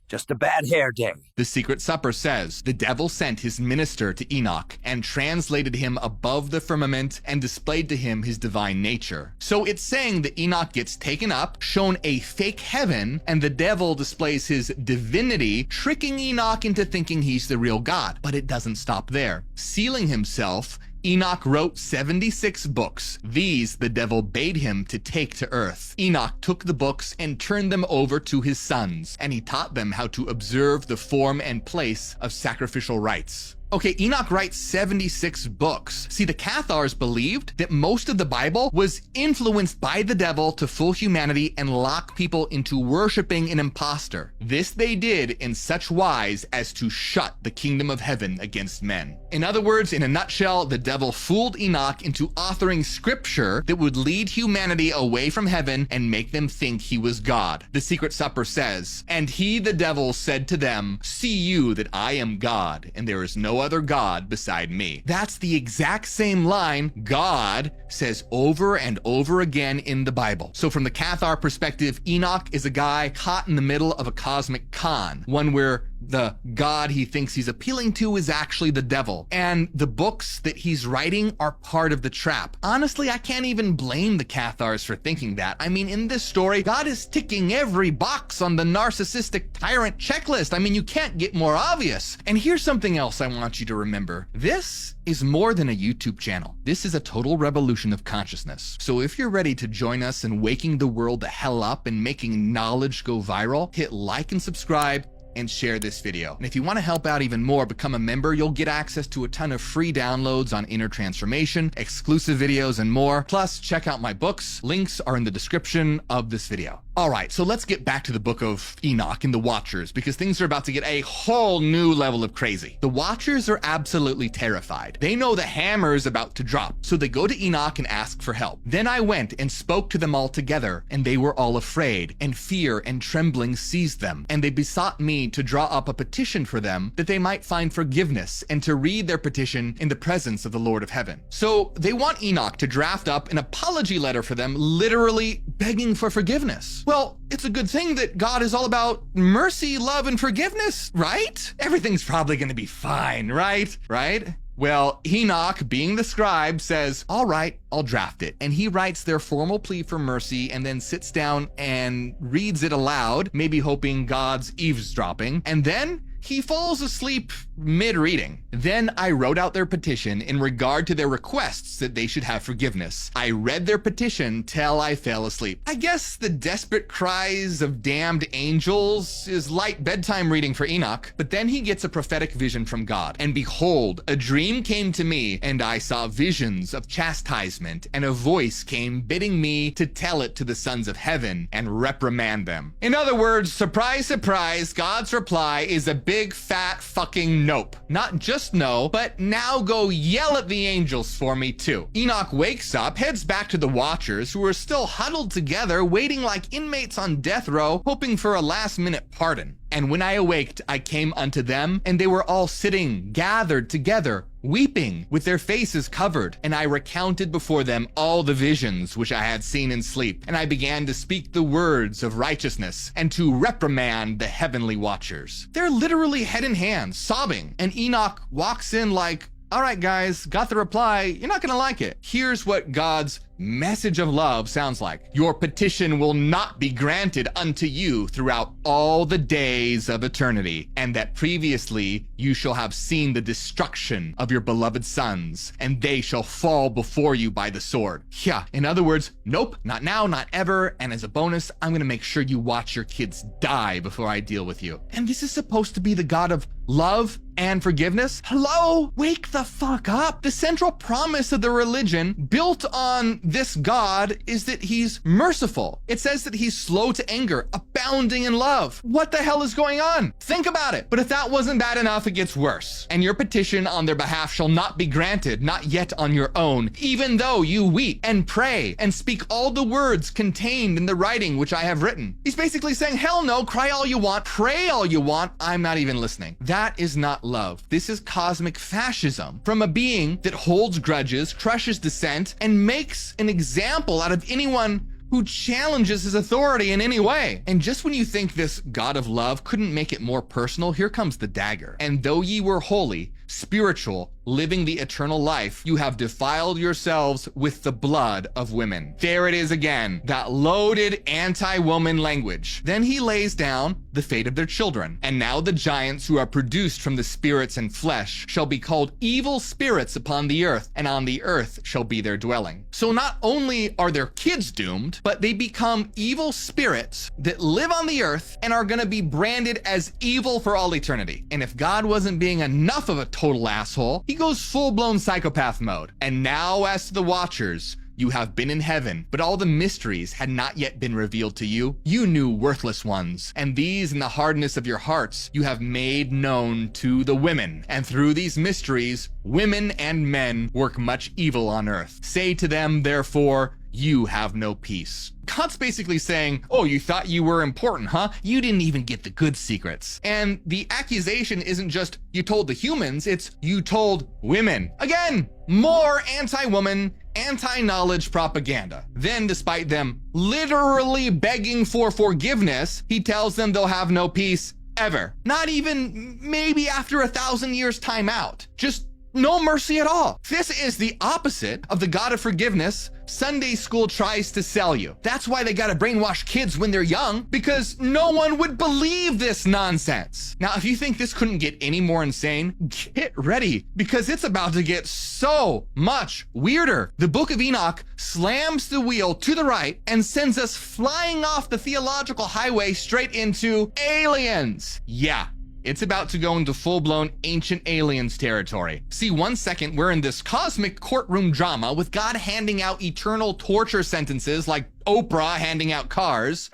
Just a bad hair day. The Secret Supper says, the devil sent his minister to Enoch and translated him above the firmament and displayed to him his divine nature. So it's saying that Enoch gets taken up, shown a fake heaven, and the devil displays his divinity, tricking Enoch into thinking he's the real God. But it doesn't stop there. Sealing himself, Enoch wrote 76 books. These the devil bade him to take to earth. Enoch took the books and turned them over to his sons, and he taught them how to observe the form and place of sacrificial rites. Okay, Enoch writes 76 books. See, the Cathars believed that most of the Bible was influenced by the devil to fool humanity and lock people into worshiping an imposter. This they did in such wise as to shut the kingdom of heaven against men. In other words, in a nutshell, the devil fooled Enoch into authoring scripture that would lead humanity away from heaven and make them think he was God. The Secret Supper says, "And he, the devil, said to them, 'See you that I am God, and there is no other God beside me.'" That's the exact same line God says over and over again in the Bible. So from the Cathar perspective, Enoch is a guy caught in the middle of a cosmic con, one where the God he thinks he's appealing to is actually the devil. And the books that he's writing are part of the trap. Honestly, I can't even blame the Cathars for thinking that. I mean, in this story, God is ticking every box on the narcissistic tyrant checklist. I mean, you can't get more obvious. And here's something else I want you to remember. This is more than a YouTube channel. This is a total revolution of consciousness. So if you're ready to join us in waking the world the hell up and making knowledge go viral, hit like and subscribe and share this video. And if you want to help out even more, become a member. You'll get access to a ton of free downloads on inner transformation, exclusive videos, and more. Plus, check out my books. Links are in the description of this video. All right, so let's get back to the book of Enoch and the Watchers, because things are about to get a whole new level of crazy. The Watchers are absolutely terrified. They know the hammer is about to drop, so they go to Enoch and ask for help. Then I went and spoke to them all together, and they were all afraid, and fear and trembling seized them, and they besought me to draw up a petition for them that they might find forgiveness and to read their petition in the presence of the Lord of heaven. So they want Enoch to draft up an apology letter for them, literally begging for forgiveness. Well, it's a good thing that God is all about mercy, love, and forgiveness, right? Everything's probably gonna be fine, right? Right? Well, Enoch, being the scribe, says, "All right, I'll draft it." And he writes their formal plea for mercy and then sits down and reads it aloud, maybe hoping God's eavesdropping. And then he falls asleep mid-reading. Then I wrote out their petition in regard to their requests that they should have forgiveness. I read their petition till I fell asleep. I guess the desperate cries of damned angels is light bedtime reading for Enoch. But then he gets a prophetic vision from God. And behold, a dream came to me, and I saw visions of chastisement, and a voice came bidding me to tell it to the sons of heaven and reprimand them. In other words, surprise, surprise, God's reply is a big fat fucking nope. Not just no, but now go yell at the angels for me too. Enoch wakes up, heads back to the Watchers, who are still huddled together, waiting like inmates on death row, hoping for a last-minute pardon. And when I awaked, I came unto them, and they were all sitting, gathered together, weeping, with their faces covered. And I recounted before them all the visions which I had seen in sleep. And I began to speak the words of righteousness, and to reprimand the heavenly Watchers. They're literally head in hand, sobbing. And Enoch walks in like, "All right, guys, got the reply. You're not gonna like it. Here's what God's message of love sounds like. Your petition will not be granted unto you throughout all the days of eternity, and that previously you shall have seen the destruction of your beloved sons, and they shall fall before you by the sword." Yeah, in other words, nope, not now, not ever, and as a bonus, I'm gonna make sure you watch your kids die before I deal with you. And this is supposed to be the God of love and forgiveness? Hello? Wake the fuck up. The central promise of the religion built on this God is that he's merciful. It says that he's slow to anger, abounding in love. What the hell is going on? Think about it. But if that wasn't bad enough, it gets worse. And your petition on their behalf shall not be granted, not yet on your own, even though you weep and pray and speak all the words contained in the writing which I have written. He's basically saying, hell no, cry all you want, pray all you want, I'm not even listening. That is not love. This is cosmic fascism from a being that holds grudges, crushes dissent, and makes an example out of anyone who challenges his authority in any way. And just when you think this God of love couldn't make it more personal, here comes the dagger. "And though ye were holy, spiritual, living the eternal life, you have defiled yourselves with the blood of women. There it is again, that loaded anti-woman language. Then he lays down the fate of their children. And now the giants who are produced from the spirits and flesh shall be called evil spirits upon the earth, and on the earth shall be their dwelling. So not only are their kids doomed, but they become evil spirits that live on the earth and are gonna be branded as evil for all eternity. And if God wasn't being enough of a total asshole, he goes full-blown psychopath mode. And now as to the Watchers, you have been in heaven, but all the mysteries had not yet been revealed to you. You knew worthless ones, and these in the hardness of your hearts you have made known to the women. And through these mysteries, women and men work much evil on earth. Say to them, therefore, you have no peace. God's basically saying, oh, you thought you were important, huh? You didn't even get the good secrets. And the accusation isn't just you told the humans, it's you told women. Again, more anti-woman, anti-knowledge propaganda. Then, despite them literally begging for forgiveness, he tells them they'll have no peace ever. Not even maybe after 1,000 years time out. Just no mercy at all. This is the opposite of the God of forgiveness Sunday school tries to sell you. That's why they gotta brainwash kids when they're young, because no one would believe this nonsense. Now, if you think this couldn't get any more insane, get ready, because it's about to get so much weirder. The Book of Enoch slams the wheel to the right and sends us flying off the theological highway straight into aliens. Yeah. It's about to go into full-blown ancient aliens territory. See, 1 second, we're in this cosmic courtroom drama with God handing out eternal torture sentences like Oprah handing out cars.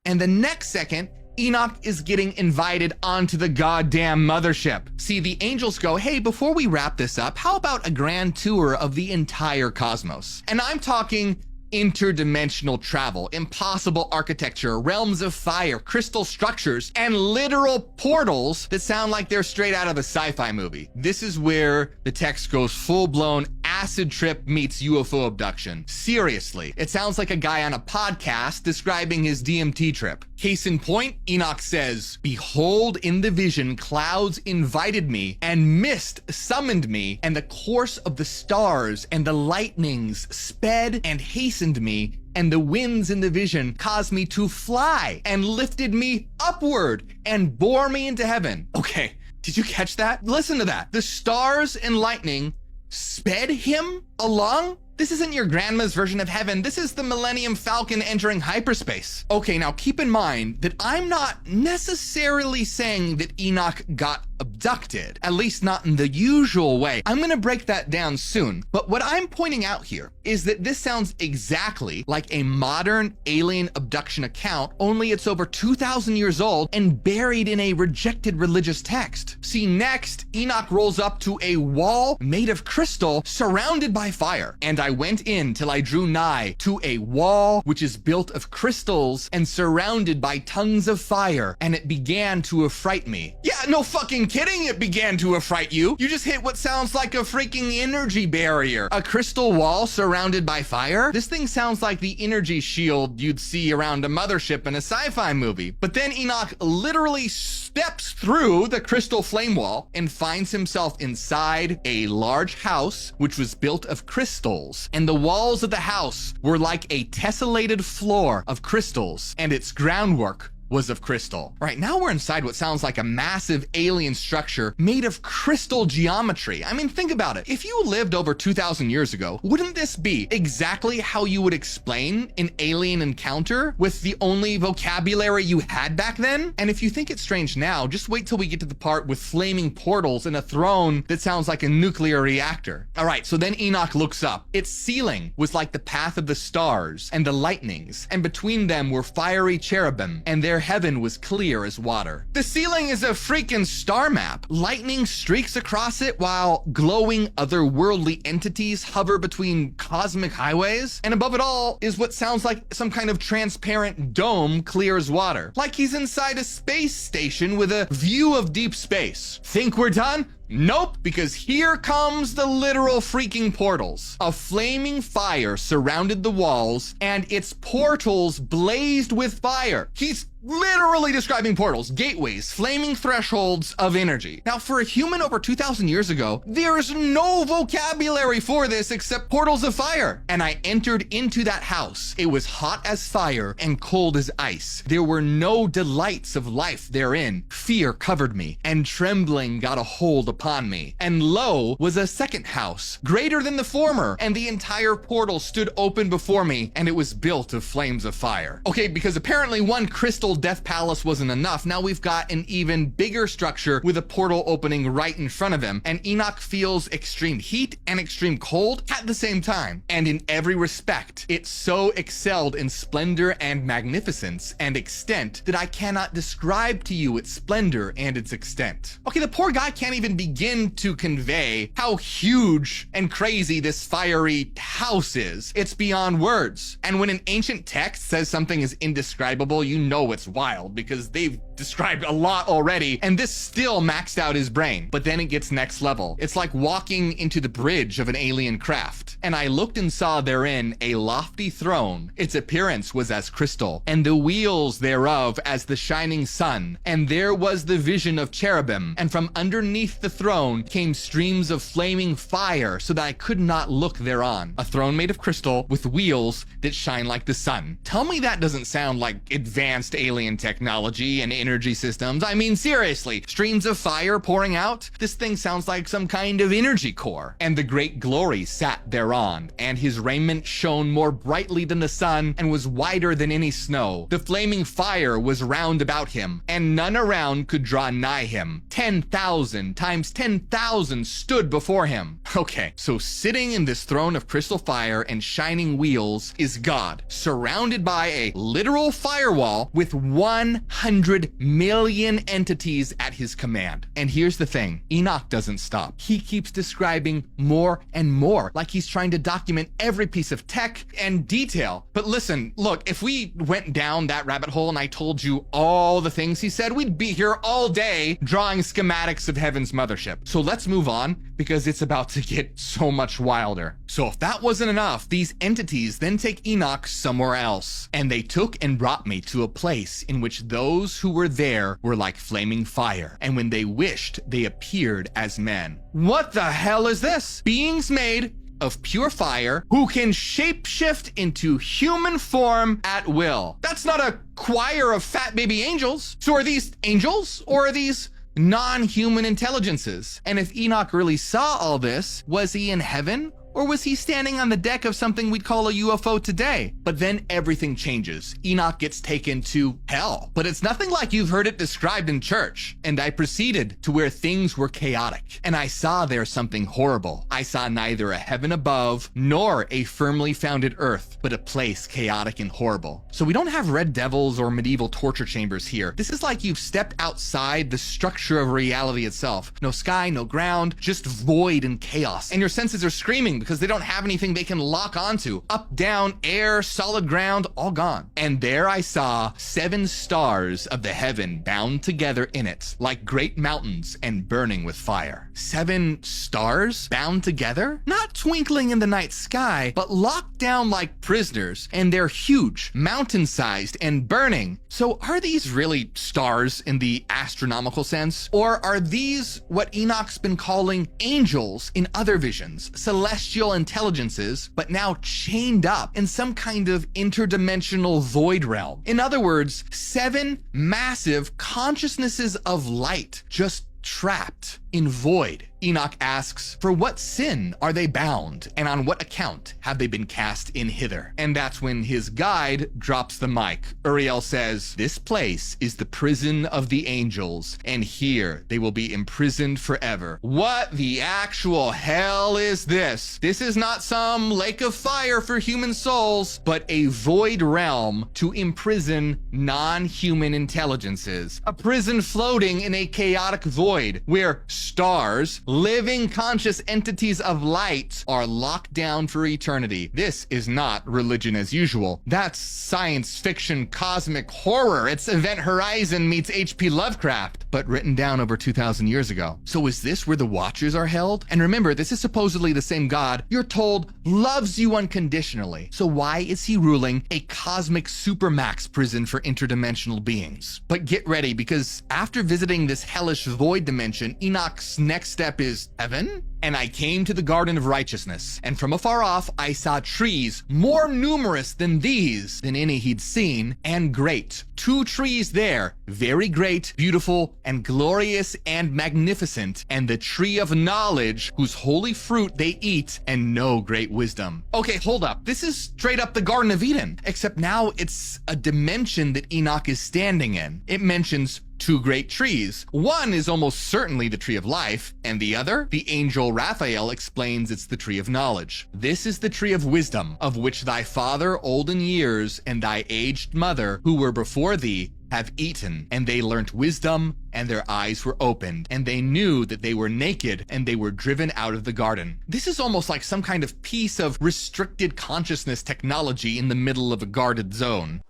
And the next second, Enoch is getting invited onto the goddamn mothership. See, the angels go, hey, before we wrap this up, how about a grand tour of the entire cosmos? And I'm talking interdimensional travel, impossible architecture, realms of fire, crystal structures, and literal portals that sound like they're straight out of a sci-fi movie. This is where the text goes full-blown acid trip meets UFO abduction. Seriously, it sounds like a guy on a podcast describing his DMT trip. Case in point, Enoch says, behold, in the vision, clouds invited me, and mist summoned me, and the course of the stars and the lightnings sped and hastened me, and the winds in the vision caused me to fly and lifted me upward and bore me into heaven. Okay, did you catch that? Listen to that. The stars and lightning sped him along? This isn't your grandma's version of heaven. This is the Millennium Falcon entering hyperspace. Okay, now keep in mind that I'm not necessarily saying that Enoch got abducted, at least not in the usual way. I'm gonna break that down soon. But what I'm pointing out here is that this sounds exactly like a modern alien abduction account, only it's over 2,000 years old and buried in a rejected religious text. See, next, Enoch rolls up to a wall made of crystal surrounded by fire. And I went in till I drew nigh to a wall which is built of crystals and surrounded by tongues of fire, and it began to affright me. Yeah, no fucking kidding, it began to affright you. You just hit what sounds like a freaking energy barrier. A crystal wall surrounded by fire? This thing sounds like the energy shield you'd see around a mothership in a sci-fi movie. But then Enoch literally steps through the crystal flame wall and finds himself inside a large house which was built of crystals, and the walls of the house were like a tessellated floor of crystals, and its groundwork was of crystal. Right, now we're inside what sounds like a massive alien structure made of crystal geometry. I mean, think about it. If you lived over 2,000 years ago, wouldn't this be exactly how you would explain an alien encounter with the only vocabulary you had back then? And if you think it's strange now, just wait till we get to the part with flaming portals and a throne that sounds like a nuclear reactor. All right, so then Enoch looks up. Its ceiling was like the path of the stars and the lightnings, and between them were fiery cherubim, and their heaven was clear as water. The ceiling is a freaking star map. Lightning streaks across it while glowing otherworldly entities hover between cosmic highways. And above it all is what sounds like some kind of transparent dome clear as water. Like he's inside a space station with a view of deep space. Think we're done? Nope, because here comes the literal freaking portals. A flaming fire surrounded the walls, and its portals blazed with fire. He's literally describing portals, gateways, flaming thresholds of energy. Now, for a human over 2,000 years ago, there's no vocabulary for this except portals of fire. And I entered into that house. It was hot as fire and cold as ice. There were no delights of life therein. Fear covered me, and trembling got a hold upon me. And lo, was a second house, greater than the former, and the entire portal stood open before me, and it was built of flames of fire. Okay, because apparently one crystal death palace wasn't enough. Now we've got an even bigger structure with a portal opening right in front of him, and Enoch feels extreme heat and extreme cold at the same time. And in every respect, it so excelled in splendor and magnificence and extent that I cannot describe to you its splendor and its extent. Okay, the poor guy can't even begin to convey how huge and crazy this fiery house is. It's beyond words. And when an ancient text says something is indescribable, you know it's wild, because they've described a lot already, and this still maxed out his brain. But then it gets next level. It's like walking into the bridge of an alien craft. And I looked and saw therein a lofty throne. Its appearance was as crystal, and the wheels thereof as the shining sun. And there was the vision of cherubim, and from underneath the throne came streams of flaming fire, so that I could not look thereon. A throne made of crystal with wheels that shine like the sun. Tell me that doesn't sound like advanced alien technology and energy systems. I mean, seriously, streams of fire pouring out? This thing sounds like some kind of energy core. And the great glory sat thereon, and his raiment shone more brightly than the sun, and was whiter than any snow. The flaming fire was round about him, and none around could draw nigh him. 10,000 times 10,000 stood before him. Okay, so sitting in this throne of crystal fire and shining wheels is God, surrounded by a literal firewall with 100 million entities at his command. And here's the thing, Enoch doesn't stop. He keeps describing more and more, like he's trying to document every piece of tech and detail. But listen, look, if we went down that rabbit hole and I told you all the things he said, we'd be here all day drawing schematics of heaven's mothership. So let's move on, because it's about to get so much wilder. So if that wasn't enough, these entities then take Enoch somewhere else. And they took and brought me to a place in which those who were there were like flaming fire. And when they wished, they appeared as men. What the hell is this? Beings made of pure fire who can shapeshift into human form at will. That's not a choir of fat baby angels. So are these angels, or are these non-human intelligences? And if Enoch really saw all this, was he in heaven? Or was he standing on the deck of something we'd call a UFO today? But then everything changes. Enoch gets taken to hell. But it's nothing like you've heard it described in church. And I proceeded to where things were chaotic. And I saw there something horrible. I saw neither a heaven above nor a firmly founded earth, but a place chaotic and horrible. So we don't have red devils or medieval torture chambers here. This is like you've stepped outside the structure of reality itself. No sky, no ground, just void and chaos. And your senses are screaming because they don't have anything they can lock onto. Up, down, air, solid ground, all gone. And there I saw 7 stars of the heaven bound together in it, like great mountains and burning with fire. 7 stars bound together? Not twinkling in the night sky, but locked down like prisoners, and they're huge, mountain-sized, and burning. So are these really stars in the astronomical sense? Or are these what Enoch's been calling angels in other visions, celestial intelligences, but now chained up in some kind of interdimensional void realm? In other words, 7 massive consciousnesses of light just trapped in void. Enoch asks, for what sin are they bound, and on what account have they been cast in hither? And that's when his guide drops the mic. Uriel says, this place is the prison of the angels, and here they will be imprisoned forever. What the actual hell is this? This is not some lake of fire for human souls, but a void realm to imprison non-human intelligences. A prison floating in a chaotic void where stars, living conscious entities of light, are locked down for eternity. This is not religion as usual. That's science fiction cosmic horror. It's Event Horizon meets H.P. Lovecraft. but written down over 2,000 years ago. So is this where the Watchers are held? And remember, this is supposedly the same God you're told loves you unconditionally. So why is he ruling a cosmic supermax prison for interdimensional beings? But get ready, because after visiting this hellish void dimension, Enoch's next step is heaven? And I came to the Garden of Righteousness, and from afar off I saw trees more numerous than these than any he'd seen, and great. 2 trees there, very great, beautiful, and glorious, and magnificent, and the tree of knowledge, whose holy fruit they eat, and know great wisdom. Okay, hold up. This is straight up the Garden of Eden, except now it's a dimension that Enoch is standing in. It mentions 2 great trees. One is almost certainly the tree of life, and the other, the angel Raphael explains it's the tree of knowledge. This is the tree of wisdom, of which thy father old in years and thy aged mother, who were before thee, have eaten, and they learnt wisdom, and their eyes were opened, and they knew that they were naked, and they were driven out of the garden. This is almost like some kind of piece of restricted consciousness technology in the middle of a guarded zone.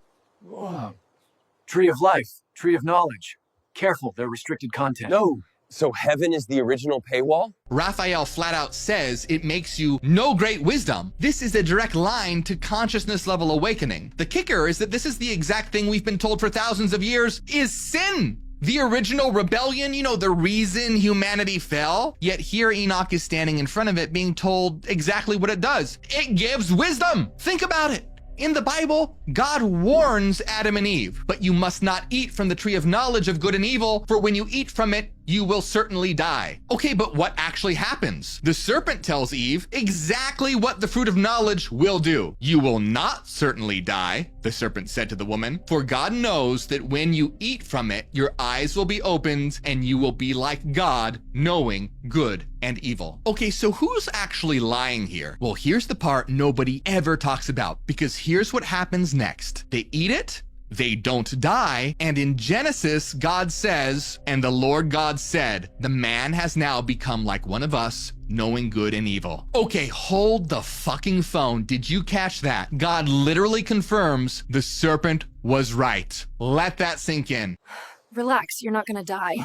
Whoa. Tree of life, tree of knowledge. Careful, they're restricted content. No. So heaven is the original paywall? Raphael flat out says it makes you know great wisdom. This is a direct line to consciousness level awakening. The kicker is that this is the exact thing we've been told for thousands of years is sin. The original rebellion, the reason humanity fell. Yet here Enoch is standing in front of it being told exactly what it does. It gives wisdom. Think about it. In the Bible, God warns Adam and Eve, but you must not eat from the tree of knowledge of good and evil, for when you eat from it, you will certainly die. Okay, but what actually happens? The serpent tells Eve exactly what the fruit of knowledge will do. You will not certainly die, the serpent said to the woman, for God knows that when you eat from it, your eyes will be opened and you will be like God, knowing good and evil. Okay, so who's actually lying here? Well, here's the part nobody ever talks about, because here's what happens next. They eat it, they don't die, and in Genesis, God says, and the Lord God said, the man has now become like one of us, knowing good and evil. Okay, hold the fucking phone. Did you catch that? God literally confirms the serpent was right. Let that sink in. Relax, you're not gonna die.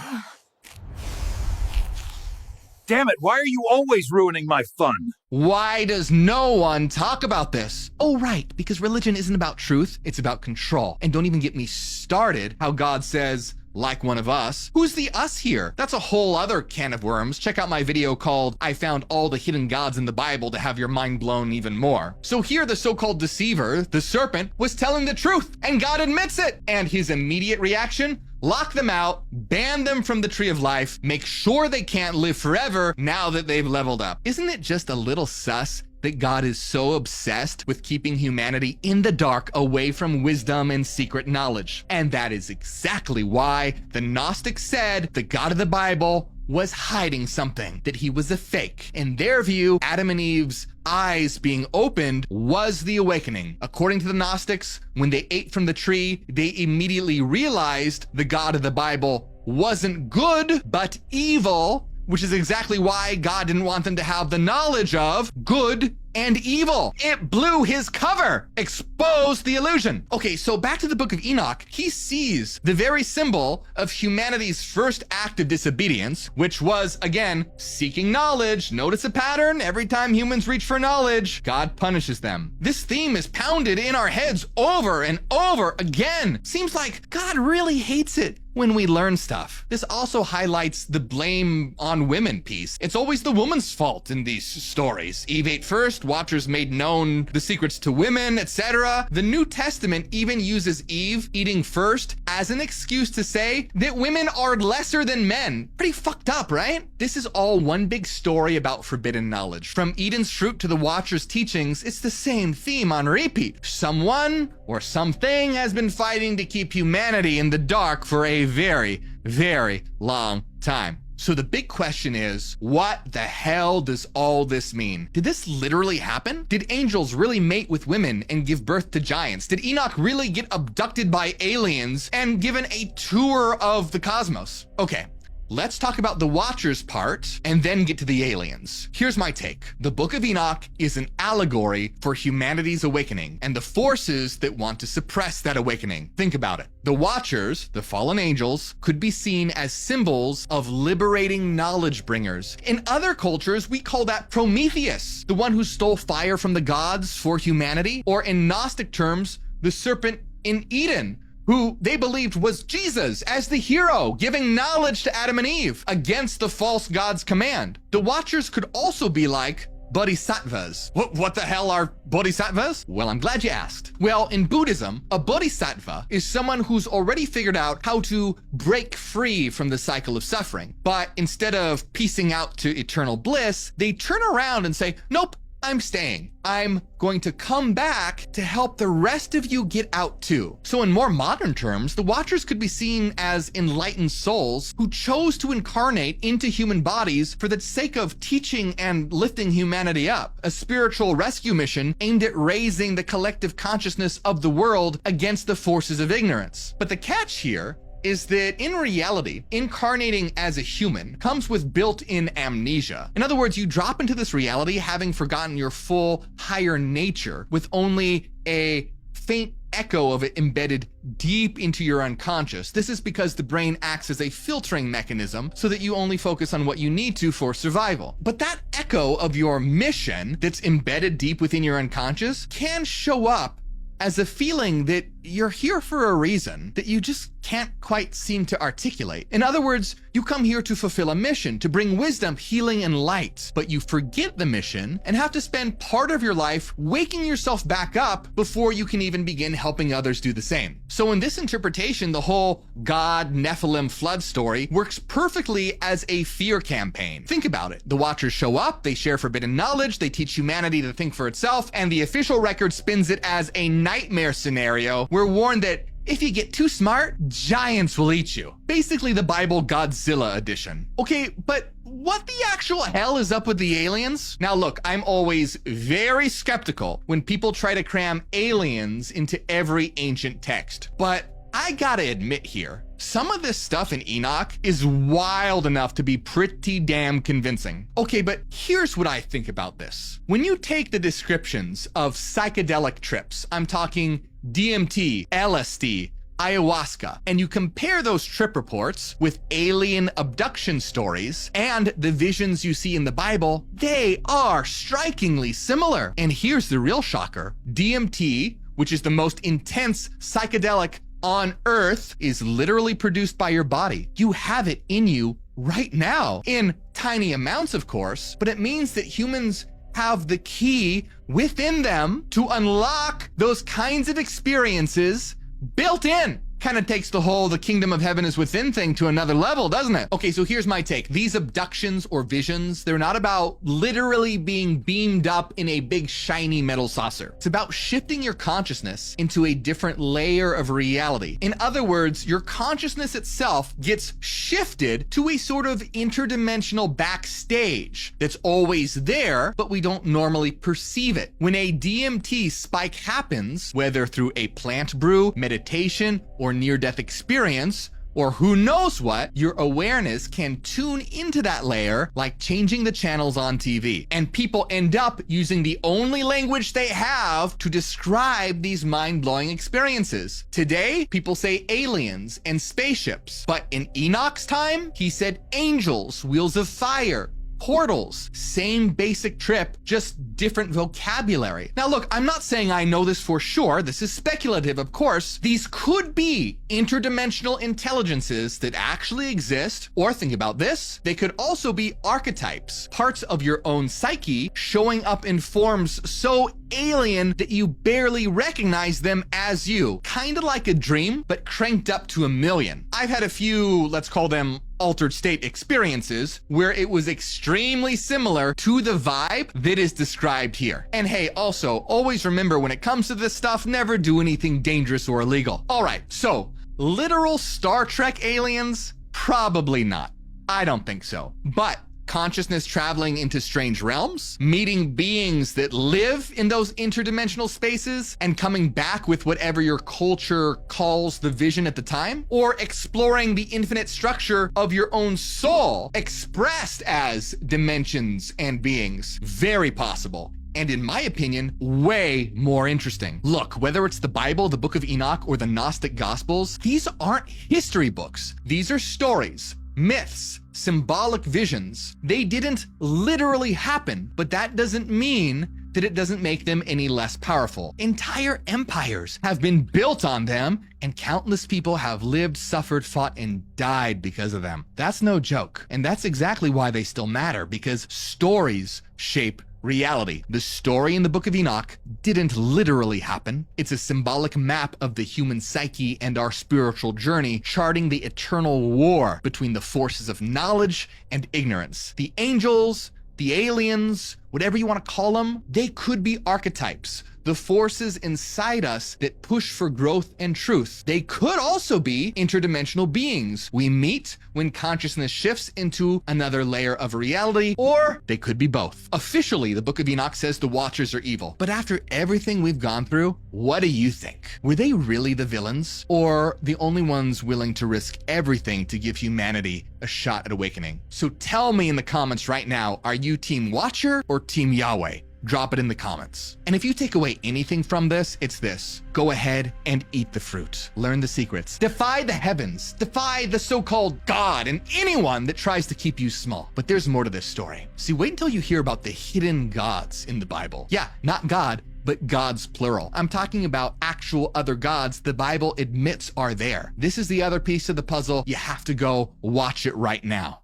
Damn it, why are you always ruining my fun? Why does no one talk about this? Oh, right, because religion isn't about truth, it's about control. And don't even get me started how God says, like one of us. Who's the us here? That's a whole other can of worms. Check out my video called I Found All the Hidden Gods in the Bible to have your mind blown even more. So here the so-called deceiver, the serpent, was telling the truth, and God admits it. And his immediate reaction? Lock them out, ban them from the tree of life, make sure they can't live forever now that they've leveled up. Isn't it just a little sus that God is so obsessed with keeping humanity in the dark away from wisdom and secret knowledge? And that is exactly why the Gnostics said the God of the Bible was hiding something, that he was a fake. In their view, Adam and Eve's eyes being opened was the awakening. According to the Gnostics, when they ate from the tree, they immediately realized the God of the Bible wasn't good, but evil, which is exactly why God didn't want them to have the knowledge of good and evil. It blew his cover, exposed the illusion. Okay, so back to the book of Enoch. He sees the very symbol of humanity's first act of disobedience, which was, again, seeking knowledge. Notice a pattern. Every time humans reach for knowledge, God punishes them. This theme is pounded in our heads over and over again. Seems like God really hates it when we learn stuff. This also highlights the blame on women piece. It's always the woman's fault in these stories. Eve ate first, Watchers made known the secrets to women, etc. The New Testament even uses Eve eating first as an excuse to say that women are lesser than men. Pretty fucked up, right? This is all one big story about forbidden knowledge. From Eden's fruit to the Watchers' teachings, it's the same theme on repeat. Someone or something has been fighting to keep humanity in the dark for a very, very long time. So the big question is, what the hell does all this mean? Did this literally happen? Did angels really mate with women and give birth to giants? Did Enoch really get abducted by aliens and given a tour of the cosmos? Okay, let's talk about the Watchers part and then get to the aliens. Here's my take. The Book of Enoch is an allegory for humanity's awakening and the forces that want to suppress that awakening. Think about it. The Watchers, the fallen angels, could be seen as symbols of liberating knowledge bringers. In other cultures, we call that Prometheus, the one who stole fire from the gods for humanity, or in Gnostic terms, the serpent in Eden, who they believed was Jesus as the hero, giving knowledge to Adam and Eve against the false god's command. The Watchers could also be like bodhisattvas. What the hell are bodhisattvas? Well, I'm glad you asked. Well, in Buddhism, a bodhisattva is someone who's already figured out how to break free from the cycle of suffering. But instead of piecing out to eternal bliss, they turn around and say, nope, I'm staying. I'm going to come back to help the rest of you get out too. So in more modern terms, the Watchers could be seen as enlightened souls who chose to incarnate into human bodies for the sake of teaching and lifting humanity up. A spiritual rescue mission aimed at raising the collective consciousness of the world against the forces of ignorance. But the catch here is that in reality, incarnating as a human comes with built-in amnesia. In other words, you drop into this reality having forgotten your full higher nature with only a faint echo of it embedded deep into your unconscious. This is because the brain acts as a filtering mechanism so that you only focus on what you need to for survival. But that echo of your mission that's embedded deep within your unconscious can show up as a feeling that you're here for a reason that you just can't quite seem to articulate. In other words, you come here to fulfill a mission, to bring wisdom, healing, and light, but you forget the mission and have to spend part of your life waking yourself back up before you can even begin helping others do the same. So in this interpretation, the whole God, Nephilim flood story works perfectly as a fear campaign. Think about it. The Watchers show up, they share forbidden knowledge, they teach humanity to think for itself, and the official record spins it as a nightmare scenario. We're warned that if you get too smart, giants will eat you. Basically the Bible Godzilla edition. Okay, but what the actual hell is up with the aliens? Now look, I'm always very skeptical when people try to cram aliens into every ancient text. But I gotta admit here, some of this stuff in Enoch is wild enough to be pretty damn convincing. Okay, but here's what I think about this. When you take the descriptions of psychedelic trips, I'm talking DMT, LSD, ayahuasca, and you compare those trip reports with alien abduction stories and the visions you see in the Bible, they are strikingly similar. And here's the real shocker. DMT, which is the most intense psychedelic on Earth, is literally produced by your body. You have it in you right now, in tiny amounts, of course, but it means that humans have the key within them to unlock those kinds of experiences built in. Kind of takes the whole the kingdom of heaven is within thing to another level, doesn't it? Okay, so here's my take. These abductions or visions, they're not about literally being beamed up in a big shiny metal saucer. It's about shifting your consciousness into a different layer of reality. In other words, your consciousness itself gets shifted to a sort of interdimensional backstage that's always there, but we don't normally perceive it. When a DMT spike happens, whether through a plant brew, meditation, or near-death experience, or who knows what, your awareness can tune into that layer like changing the channels on TV. And people end up using the only language they have to describe these mind-blowing experiences. Today, people say aliens and spaceships, but in Enoch's time, he said angels, wheels of fire, portals, same basic trip, just different vocabulary. Now look, I'm not saying I know this for sure. This is speculative, of course. These could be interdimensional intelligences that actually exist, or think about this, they could also be archetypes, parts of your own psyche showing up in forms so alien that you barely recognize them as you. Kind of like a dream, but cranked up to 1,000,000. I've had a few, let's call them altered state experiences where it was extremely similar to the vibe that is described here. And hey, also, always remember when it comes to this stuff, never do anything dangerous or illegal. All right, so literal Star Trek aliens? Probably not. I don't think so. But consciousness traveling into strange realms, meeting beings that live in those interdimensional spaces, and coming back with whatever your culture calls the vision at the time, or exploring the infinite structure of your own soul expressed as dimensions and beings. Very possible. And in my opinion, way more interesting. Look, whether it's the Bible, the Book of Enoch, or the Gnostic Gospels, these aren't history books. These are stories, myths, symbolic visions. They didn't literally happen, but that doesn't mean that it doesn't make them any less powerful. Entire empires have been built on them, and countless people have lived, suffered, fought, and died because of them. That's no joke. And that's exactly why they still matter, because stories shape reality. The story in the Book of Enoch didn't literally happen. It's a symbolic map of the human psyche and our spiritual journey, charting the eternal war between the forces of knowledge and ignorance. The angels, the aliens, whatever you want to call them, they could be archetypes, the forces inside us that push for growth and truth. They could also be interdimensional beings we meet when consciousness shifts into another layer of reality, or they could be both. Officially, the Book of Enoch says the Watchers are evil. But after everything we've gone through, what do you think? Were they really the villains, or the only ones willing to risk everything to give humanity a shot at awakening? So tell me in the comments right now, are you Team Watcher or Team Yahweh? Drop it in the comments. And if you take away anything from this, it's this. Go ahead and eat the fruit. Learn the secrets. Defy the heavens. Defy the so-called God and anyone that tries to keep you small. But there's more to this story. See, wait until you hear about the hidden gods in the Bible. Yeah, not God, but gods plural. I'm talking about actual other gods the Bible admits are there. This is the other piece of the puzzle. You have to go watch it right now.